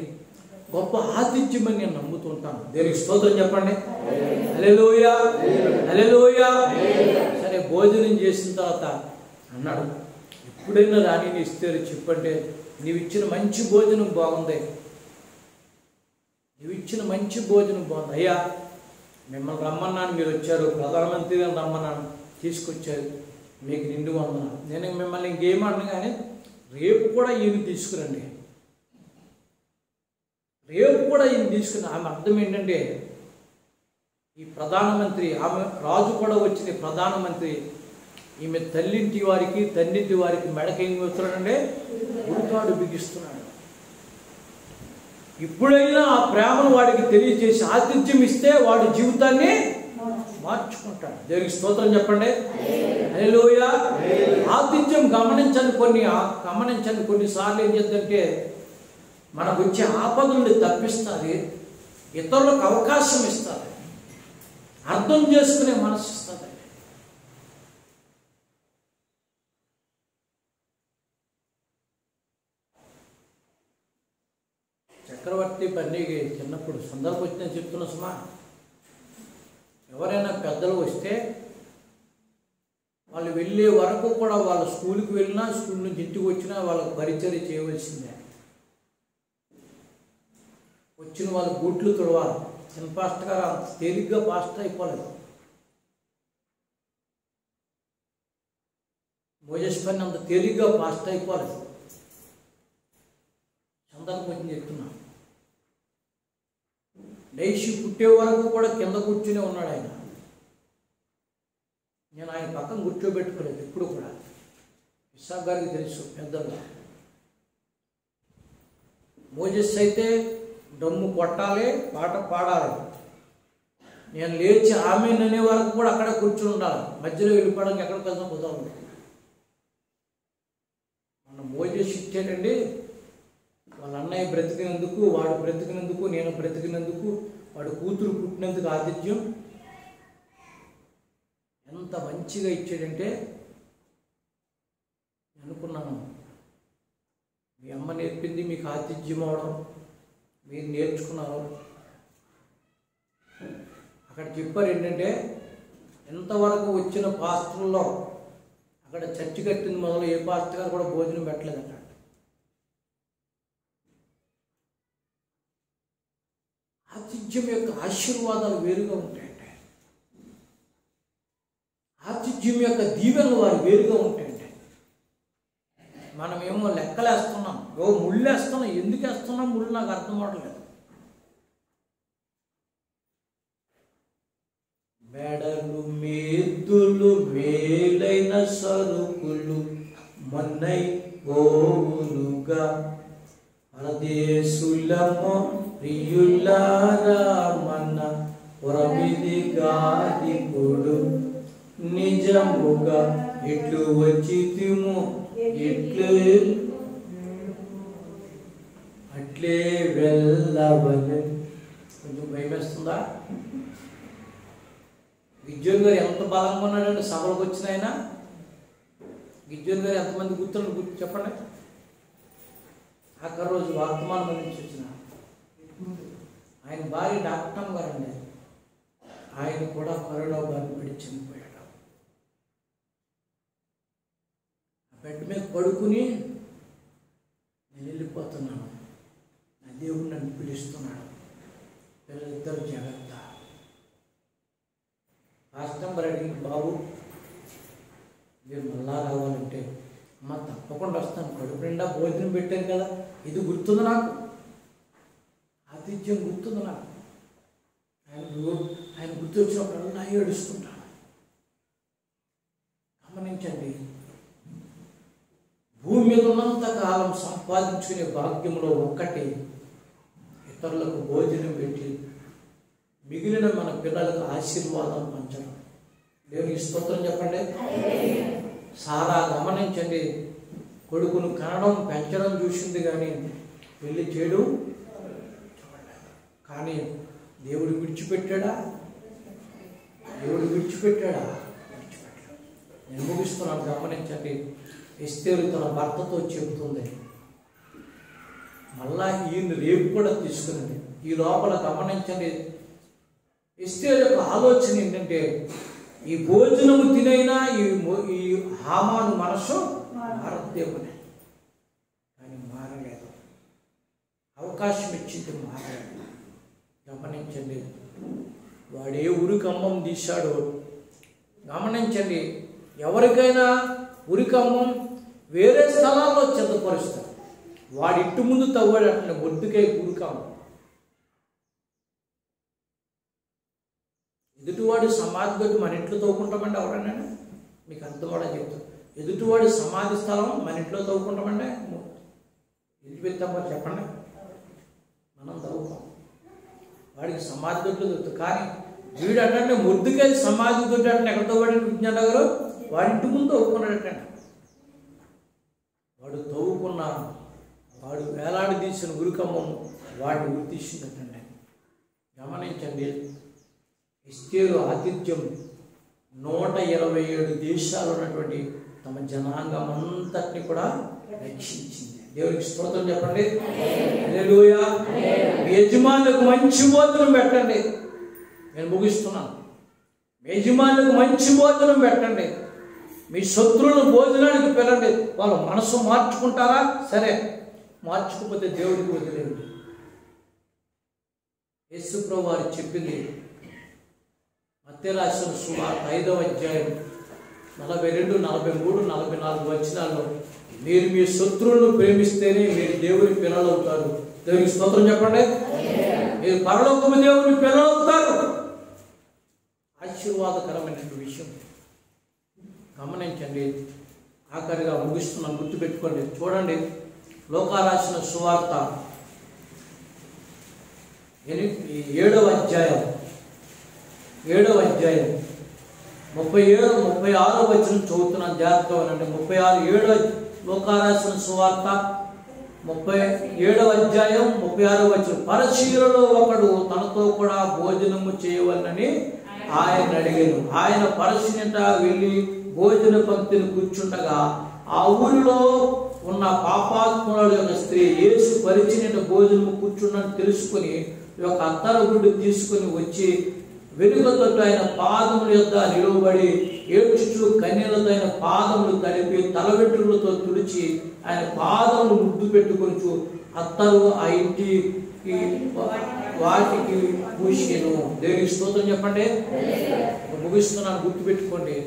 గొప్ప ఆతిథ్యమని నేను నమ్ముతూ ఉంటాను. దేవునికి స్తోత్రం చెప్పండి. హల్లెలూయా, హల్లెలూయా. సరే, భోజనం చేసిన తర్వాత అన్నాడు, ఎప్పుడైనా రాని నీ ఇస్తారు చెప్పండి, నీవు ఇచ్చిన మంచి భోజనం బాగుంది, నీవు ఇచ్చిన మంచి భోజనం బాగుంది. అయ్యా మిమ్మల్ని రమ్మన్నాను, మీరు వచ్చారు, ప్రధానమంత్రి గారిని రమ్మన్నాను, తీసుకొచ్చారు, మీకు నిండు వందనాలు. నేను మిమ్మల్ని ఇంకేమన్నా కానీ రేపు కూడా ఈయన తీసుకురండి, రేపు కూడా ఈయన తీసుకుని. ఆమె అర్థం ఏంటంటే, ఈ ప్రధానమంత్రి, ఆమె రాజు కూడా వచ్చిన ప్రధానమంత్రి, ఈమె తల్లింటి వారికి తండ్రింటి వారికి మెడకేం వస్తున్నాడంటే ఉడుకాడు బిగిస్తున్నాడు. ఇప్పుడైనా ఆ ప్రేమను వాడికి తెలియజేసి ఆతిథ్యం ఇస్తే వాడి జీవితాన్ని మార్చుకుంటాడు. దేవునికి స్తోత్రం చెప్పండి. హల్లెలూయా. ఆతిథ్యం గమనించండి కొన్నిసార్లు ఏం చేద్దంటే మనకు వచ్చే ఆపదల్ని తప్పిస్తుంది, ఇతరులకు అవకాశం ఇస్తుంది, అర్థం చేసుకునే మనసు ఇస్తుంది. చక్రవర్తి పన్నీకి చిన్నప్పుడు సందర్భం వచ్చిన చెప్తున్న సుమా, ఎవరైనా పెద్దలు వస్తే వాళ్ళు వెళ్ళే వరకు కూడా వాళ్ళ స్కూల్కి వెళ్ళినా, స్కూల్ నుంచి ఇంటికి వచ్చినా వాళ్ళకు పరిచర్య చేయవలసిందే. వచ్చిన వాళ్ళు బూట్లు తుడవాలి. చిన్న పాస్టర్ గారు అంత తేలిగ్గా పాస్టర్ అయిపోలేదు. మోజెస్ పని అంత తేలిగ్గా పాస్టర్ అయిపోలేదు. సందర్భం వచ్చింది చెప్తున్నా. లేచి పుట్టే వరకు కూడా కింద కూర్చునే ఉన్నాడు ఆయన. నేను ఆయన పక్కన కూర్చోబెట్టుకోలేదు ఎప్పుడు కూడా. ఇస్సాక్ గారికి తెలుసు పెద్దలు. మోజెస్ అయితే డమ్ము కొట్టాలి, పాట పాడాలి. నేను లేచి ఆమె అనే వరకు కూడా అక్కడ కూర్చుని ఉండాలి. మధ్యలో వెళ్ళిపోవడానికి ఎక్కడికి వెళ్తాం కుదరదు. మన మోజెస్ ఇచ్చేటండి వాళ్ళ అన్నయ్య బ్రతికినందుకు, వాడు బ్రతికినందుకు, నేను బ్రతికినందుకు, వాడు కూతురు పుట్టినందుకు ఆతిథ్యం ఎంత మంచిగా ఇచ్చాడంటే అనుకున్నాను. మీ అమ్మ నేర్పింది మీకు ఆతిథ్యం అవడం, మీరు నేర్చుకున్నారు. అక్కడ చెప్పారు ఏంటంటే ఎంతవరకు వచ్చిన పాస్టర్లో అక్కడ చర్చి కట్టింది మొదలు ఏ పాస్టర్ గారు కూడా భోజనం పెట్టలేదు అక్కడ. ఆతిథ్యం యొక్క ఆశీర్వాదాలు వేరుగా ఉంటాయంటే, ఆతిథ్యం యొక్క దీవెనలు వారు వేరుగా ఉంటాయంటే. మనమేమో లెక్కలేస్తున్నాం, ముళ్ళు వేస్తున్నాం. ఎందుకు వేస్తున్నాం ముళ్ళు నాకు అర్థం అవట్లేదు. మెడలు మేద్దులు మేలైన సరుకులు మన్నై గోవులుగా పరదేశులమో ప్రియులారా మన పురమిది గాదిపుడు నిజముగా ఎట్లు వచ్చితిము ఎట్లు అట్లే వెళ్ళవలె. కొంచెం భయమేస్తుందా? గిజ్జోన్ గారు ఎంత బలంగా ఉన్నాడంటే సభలకు వచ్చిన ఆయన. గిజ్జోన్ గారు ఎంతమంది గుర్తు చెప్పండి. ఆఖరి రోజు వర్తమానం నుంచి వచ్చిన ఆయన భార్య డాక్టర్ గారు అండి. ఆయన కూడా కరోనా బారిన పడి చనిపోయాడు. ఆ బెడ్ మీద పడుకుని నేను వెళ్ళిపోతున్నాను, నా దేవుడు నన్ను పిలుస్తున్నాడు, పిల్లలిద్దరు జాగ్రత్త. పాస్టర్ అడిగిన, బాబు మీరు మళ్ళా రావాలంటే, అమ్మ తప్పకుండా వస్తాను, కడుపు నిండా భోజనం పెట్టాను కదా, ఇది గుర్తుంది నాకు, ఆతిథ్యం గుర్తుంది నాకు. ఆయన గుర్తు వచ్చినప్పుడల్లా ఏడుస్తుంటాను. గమనించండి, భూమి మీద ఉన్నంత కాలం సంపాదించుకునే భాగ్యంలో ఒక్కటి ఇతరులకు భోజనం పెట్టి మిగిలిన మన పిల్లలకు ఆశీర్వాదం పంచడం. దేవునికి స్తోత్రం చెప్పండి. సారా గమనించండి, కొడుకును కనడం పెంచడం చూసింది కానీ పెళ్లి చేయడం కానీ దేవుడు విడిచిపెట్టాడా? దేవుడు విడిచిపెట్టాడా? విడిచిపెట్టాడు. నేను ముగిస్తున్నాను, గమనించండి. ఎస్తేరు తన భర్తతో చెబుతుంది, మళ్ళా ఈయన రేపు కూడా తీసుకున్నది. ఈ లోపల గమనించండి, ఎస్తేరు యొక్క ఆలోచన ఏంటంటే ఈ భోజనము తినైనా ఈ హామాను మనసు మారదేమని. కానీ మారలేదు. అవకాశం ఇచ్చింది, మారలేదు. గమనించండి, వాడే ఉరికమ్మం తీశాడు. గమనించండి, ఎవరికైనా ఉరికమ్మం వేరే స్థలాల్లో చెందపరుస్తారు. వాడి ఇంటి ముందు తవ్వాడు అంటే మొద్దుకై ఉరికమ్మం. ఎదుటివాడి సమాధి గట్టు మన ఇంట్లో తవ్వుకుంటామండి. ఎవరన్నా మీకు అర్థం కూడా చెప్తాను. ఎదుటివాడి సమాధి స్థలం మన ఇంట్లో తవ్వుకుంటామండి. ఇంటి వెళ్తామో చెప్పండి, మనం తవ్వుతాం. వాడికి సమాధి గట్లు దొరుకుతుంది. కానీ వీడు అంటే ముద్దుకై సమాధి తోటి ఎక్కడితో పడి విజ్ఞాన గారు వాడింటి ముందు తవ్వుకున్నాడట. వాడు తవ్వుకున్న వాడు వేలాడి తీసిన ఉరికమ్మం వాడిని ఉరి తీసిందటండి. గమనించండి, ఎస్తేరు ఆతిథ్యం 127 దేశాలు ఉన్నటువంటి తమ జనాంగం అంతటిని కూడా రక్షించింది. దేవునికి స్తోత్రం చెప్పండి. హల్లెలూయా. మీ యజమానులకు మంచి భోజనం పెట్టండి. నేను ముగిస్తున్నాను. మీ యజమానులకు మంచి భోజనం పెట్టండి. మీ శత్రువులను భోజనానికి పిలండి. వాళ్ళు మనసు మార్చుకుంటారా? సరే, మార్చుకోకపోతే దేవుడికి వదిలేయండి. యేసు ప్రభువు వారు చెప్పింది మత్తయి రాసిన సువార్త 5వ అధ్యాయం 42, 43, 44 వచనాల్లో, మీరు మీ శత్రువులను ప్రేమిస్తేనే మీరు దేవుని పిల్లలు అవుతారు. దేవునికి స్తోత్రం చెప్పండి. మీరు పరలోకపు దేవుని పిల్లలు అవుతారు. ఆశీర్వాదకరమైనటువంటి విషయం. గమనించండి. ఆఖరిగా ముగిస్తున్నాం, గుర్తుపెట్టుకోండి. చూడండి, లూకా రాసిన సువార్త 7వ అధ్యాయం 37, 36 వచనం చదువుతున్నాను, జాగ్రత్తగా వినండి. 36 లూకా రాసిన సువార్త 37వ అధ్యాయం 36 వచనం. పరిసయ్యులలో ఒకడు తనతో కూడా భోజనము చేయవలనని ఆయన అడిగాను. ఆయన పరిసయ్యునిట వెళ్ళి భోజన పంక్తిని కూర్చుండగా ఆ ఊరిలో ఉన్న పాపాత్ముల యొక్క స్త్రీ యేసు పరిచయన భోజనము కూర్చున్నని తెలుసుకుని ఒక అత్తరుగుడ్డు తీసుకుని వచ్చి వెనుకతో ఆయన పాదముల యొద్ద నిలువబడి ఏడ్చుచు కన్నీళ్లతో ఆయన పాదములు తడిపి తల వెంట్రుకలతో తుడిచి ఆయన పాదములు ముద్దు పెట్టుకొనుచు అత్తరు ఆ ఇంటి వాటికి పూసేను. దేవునికి స్తోత్రం చెప్పండి. ముగిస్తున్నాను, గుర్తుపెట్టుకోండి.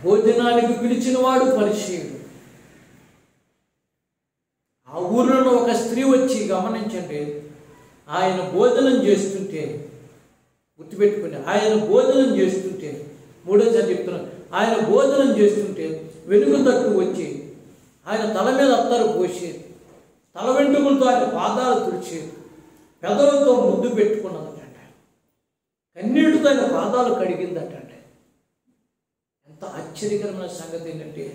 భోజనానికి పిలిచిన వాడు పరిచయుడు. ఆ ఊరిలో ఒక స్త్రీ వచ్చి, గమనించండి, ఆయన భోజనం చేస్తుంటే, గుర్తుపెట్టుకుని, ఆయన భోజనం చేస్తుంటే, మూడోసారి చెప్తున్నాను, ఆయన భోజనం చేస్తుంటే వెనుక తట్టు వచ్చి ఆయన తల మీద అత్తరు పోసి తల వెంట్రుకలతో ఆయన పాదాలు తుడిచి పెదవులతో ముద్దు పెట్టుకున్నదట. కన్నీటితో ఆయన పాదాలు కడిగిందట. ఎంత ఆశ్చర్యకరమైన సంగతి ఏంటంటే,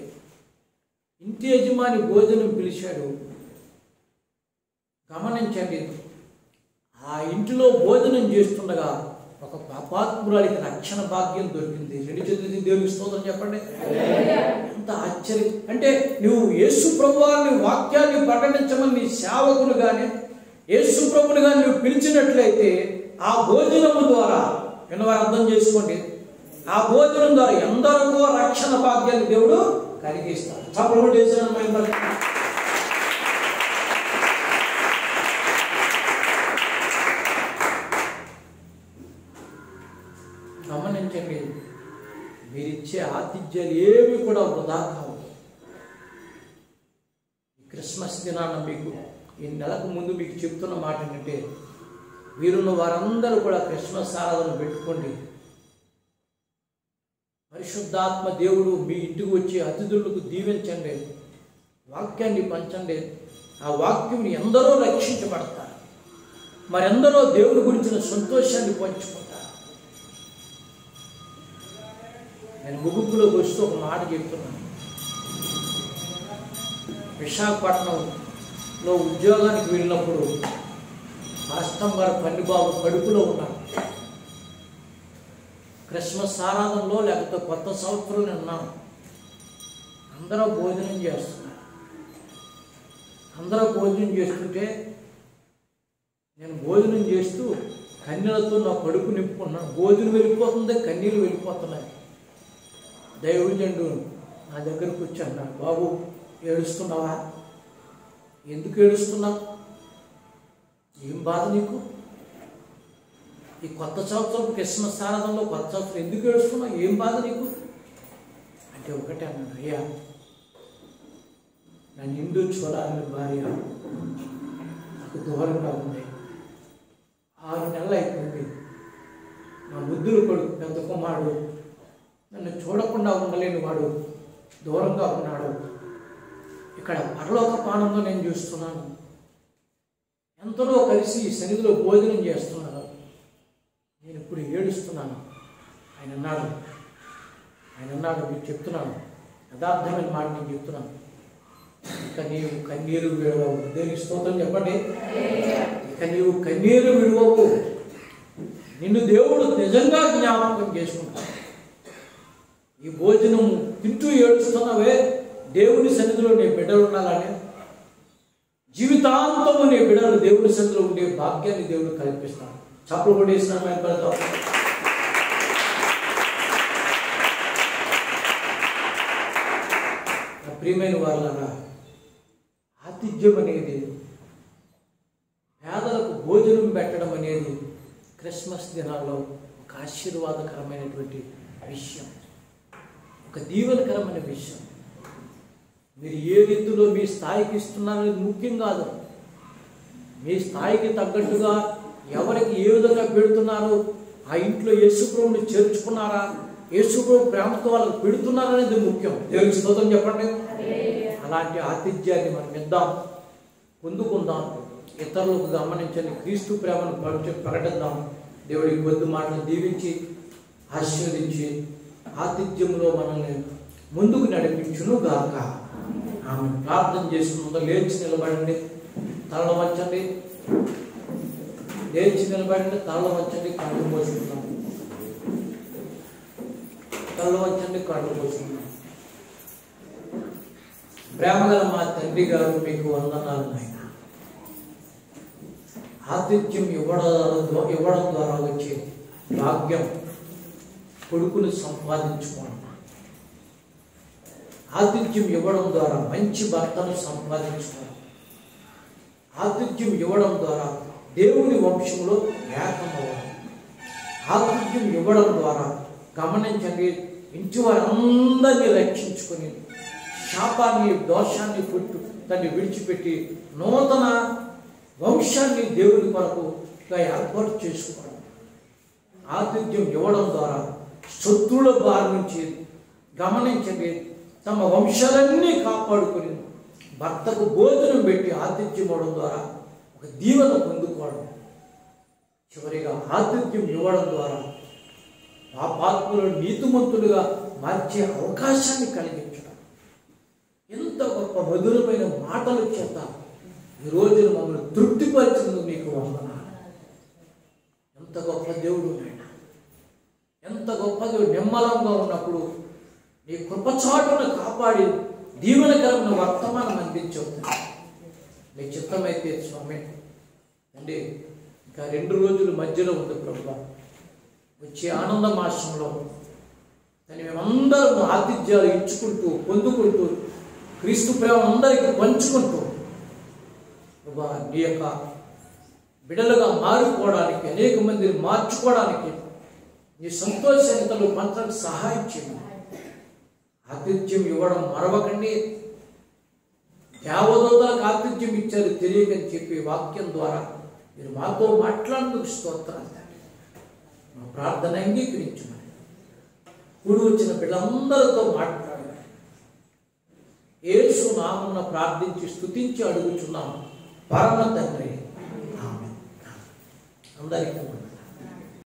ఇంటి యజమాని భోజనం పిలిచాడు. గమనించండి, ఆ ఇంటిలో భోజనం చేస్తుండగా ఒక పాపాత్మురాలికి రక్షణ భాగ్యం దొరికింది. 2 చేతులు దేవునికి స్తోత్రం చెప్పండి. ఎంత ఆశ్చర్యం అంటే, నువ్వు యేసు ప్రభువారిని వాక్యాన్ని ప్రకటించమని నీ సేవకులు కానీ యేసు ప్రభుని కానీ నువ్వు పిలిచినట్లయితే ఆ భోజనము ద్వారా, విన్నవారు అర్థం చేసుకోండి, ఆ భోజనం ద్వారా ఎందరికో రక్షణ భాగ్యాన్ని దేవుడు కలిగిస్తాడు. చప్పట్లు చేసిన గమనించండి, మీరిచ్చే ఆతిథ్యాలు ఏవి కూడా వృధా కావు. క్రిస్మస్ దినాన మీకు ఈ నెలకు ముందు మీకు చెప్తున్న మాట ఏంటంటే, వీరున్న వారందరూ కూడా క్రిస్మస్ ఆరాధన పెట్టుకోండి. పరిశుద్ధాత్మ దేవుడు మీ ఇంటికి వచ్చి అతిథులకు దీవించండి, వాక్యాన్ని పంచండి. ఆ వాక్యం ఎందరో రక్షించబడతారు, మరెందరో దేవుని గురించిన సంతోషాన్ని పంచుకుంటారు. నేను ముగింపులోకి వస్తూ ఒక మాట చెప్తున్నాను. విశాఖపట్నంలో ఉద్యోగానికి వెళ్ళినప్పుడు రాష్ట్రం గారు పన్నిబాబు కడుపులో ఉన్నారు. క్రిస్మస్ ఆరాధనలో లేకపోతే కొత్త సంవత్సరం ఉన్నాను. అందరూ భోజనం చేస్తున్నారు. అందరూ భోజనం చేస్తుంటే నేను భోజనం చేస్తూ కన్నీళ్లతో నా కడుపు నింపుకున్నాను. భోజనం వెళ్ళిపోతుంది, కన్నీళ్ళు వెళ్ళిపోతున్నాయి. దైవజనుడు నా దగ్గరకు వచ్చి అన్నాడు, బాబు ఏడుస్తున్నావా? ఎందుకు ఏడుస్తున్నావు? ఏం బాధ నీకు? ఈ కొత్త సంవత్సరం క్రిస్మస్ ఆరాధనలో కొత్త సంవత్సరం ఎందుకు ఏడుస్తున్నావు? ఏం బాధ నీకు అంటే ఒకటే అన్నాడు, అయ్యా నా నిండు చూడాలని భార్య నాకు దూరంగా ఉంది. 6 నెలలు అయిపోయింది. నా ముద్దులు కొడుకు పెద్ద కుమారుడు నన్ను చూడకుండా ఉండలేని వాడు దూరంగా ఉన్నాడు. ఇక్కడ పరలోక పానంలో నేను చూస్తున్నాను. ఎంతలో కలిసి సన్నిధిలో భోజనం చేస్తున్నారు. ఇప్పుడు ఏడుస్తున్నాను. ఆయన అన్నాడు మీకు చెప్తున్నాను, యథార్థమైన మాట నేను చెప్తున్నాను, ఇక నీవు కన్నీరు విడవవు. దేవునికి స్తోత్రం చెప్పండి. ఇక నీవు కన్నీరు విడవవు. నిన్ను దేవుడు నిజంగా జ్ఞాపకం చేసుకుంటాడు. ఈ భోజనం తింటూ ఏడుస్తున్నావే, దేవుని సన్నిధిలో నీ బిడ్డలు ఉండాలని, జీవితాంతము నీ బిడ్డలు దేవుని సన్నిధిలో ఉండే భాగ్యాన్ని దేవుడు కల్పిస్తాడు. చప్పుడు కొట్టేసినాను ఆయన పెడతాం. ప్రియమైన వాళ్ళరా, ఆతిథ్యం అనేది, పేదలకు భోజనం పెట్టడం అనేది క్రిస్మస్ దినాల్లో ఒక ఆశీర్వాదకరమైనటువంటి విషయం, ఒక దీవెనకరమైన విషయం. మీరు ఏ రీతిలో మీ స్థాయికి ఇస్తున్నారనేది ముఖ్యం కాదు. మీ స్థాయికి తగ్గట్టుగా ఎవరికి ఏ విధంగా పెడుతున్నారు, ఆ ఇంట్లో యేసుప్రభుని చేర్చుకున్నారా, యేసుప్రభు ప్రేమతో వాళ్ళకి పెడుతున్నారనేది ముఖ్యం. దేవునికి స్తోత్రం చెప్పండి. అలాంటి ఆతిథ్యాన్ని మనం ఇద్దాం, పొందుకుందాం, ఇతరులకు గమనించండి, క్రీస్తు ప్రేమను ప్రకటిద్దాం. దేవుడికి కొద్ది మాటలు దీవించి ఆశీర్వదించి ఆతిథ్యంలో మనల్ని ముందుకు నడిపించును గాక. ఆమె ప్రార్థన చేసుకుందా. లేచి నిలబడండి, తల వంచండి. లేచి నిలబడండి, తల వంచండి, కళ్ళు పోసుకుందాం. కళ్ళు వంచండి, కళ్ళు పోసుకుందాం. ప్రేమగల మా తండ్రి గారు, మీకు వందనాలు నాయన. ఆతిథ్యం ఇవ్వడం ద్వారా వచ్చే భాగ్యం కొడుకును సంపాదించుకోండి. ఆతిథ్యం ఇవ్వడం ద్వారా మంచి భర్తను సంపాదించుకోండి. ఆతిథ్యం ఇవ్వడం ద్వారా దేవుని వంశంలో ఏకమవ్వాలి. ఆతిథ్యం ఇవ్వడం ద్వారా గమనించండి, ఇంటి వారందరినీ రక్షించుకొని శాపాన్ని దోషాన్ని దాన్ని విడిచిపెట్టి నూతన వంశాన్ని దేవుని కొరకుగా ఏర్పాటు చేసుకోవడం. ఆతిథ్యం ఇవ్వడం ద్వారా శత్రువుల బారి నుంచి గమనించండి తమ వంశాలన్నీ కాపాడుకొని భర్తకు భోజనం పెట్టి ఆతిథ్యం ఇవ్వడం ద్వారా ఒక దీవెన పొందుకోవడం. చివరిగా ఆతిథ్యం ఇవ్వడం ద్వారా పాపాత్ములను నీతిమంతులుగా మార్చే అవకాశాన్ని కలిగించడం. ఎంత గొప్ప మధురమైన మాటల చేత ఈ రోజున మమ్మల్ని తృప్తిపరిచినందుకు మీకు వందనాలు. ఎంత గొప్ప దేవుడు నాయన, ఎంత గొప్ప దేవుడు. నిమ్మలంగా ఉన్నప్పుడు నీ కృపచాటును కాపాడి దీవెనకరమైన వర్తమానం అందించవు. మీ చిత్తమైతే స్వామి అండి, ఇంకా 2 రోజులు మధ్యలో ఉంది ప్రభువా. వచ్చే ఆనంద మాసంలో దాన్ని మేమందరం ఆతిథ్యాలు ఇచ్చుకుంటూ పొందుకుంటూ క్రీస్తు ప్రేమ అందరికీ పంచుకుంటూ ప్రభువా నీ యొక్క బిడలుగా మారిపోవడానికి, అనేక మందిని మార్చుకోవడానికి, నీ సంతోషానితలు పంచడానికి సహాయం చేయండి. ఆతిథ్యం ఇవ్వడం మరవకండి. దేవదూతలకు ఆతిథ్యం ఇచ్చారు తెలియకని చెప్పి వాక్యం ద్వారా మీరు మాతో మాట్లాడినందుకు స్తోత్రాలు. మా ప్రార్థన అంగీకరించమని కూడి వచ్చిన బిడ్డలందరితో మాట్లాడారు. యేసు నామమున ప్రార్థించి స్తుతించి అడుగుచున్నాము పరమ తండ్రి. ఆమేన్. అందరికీ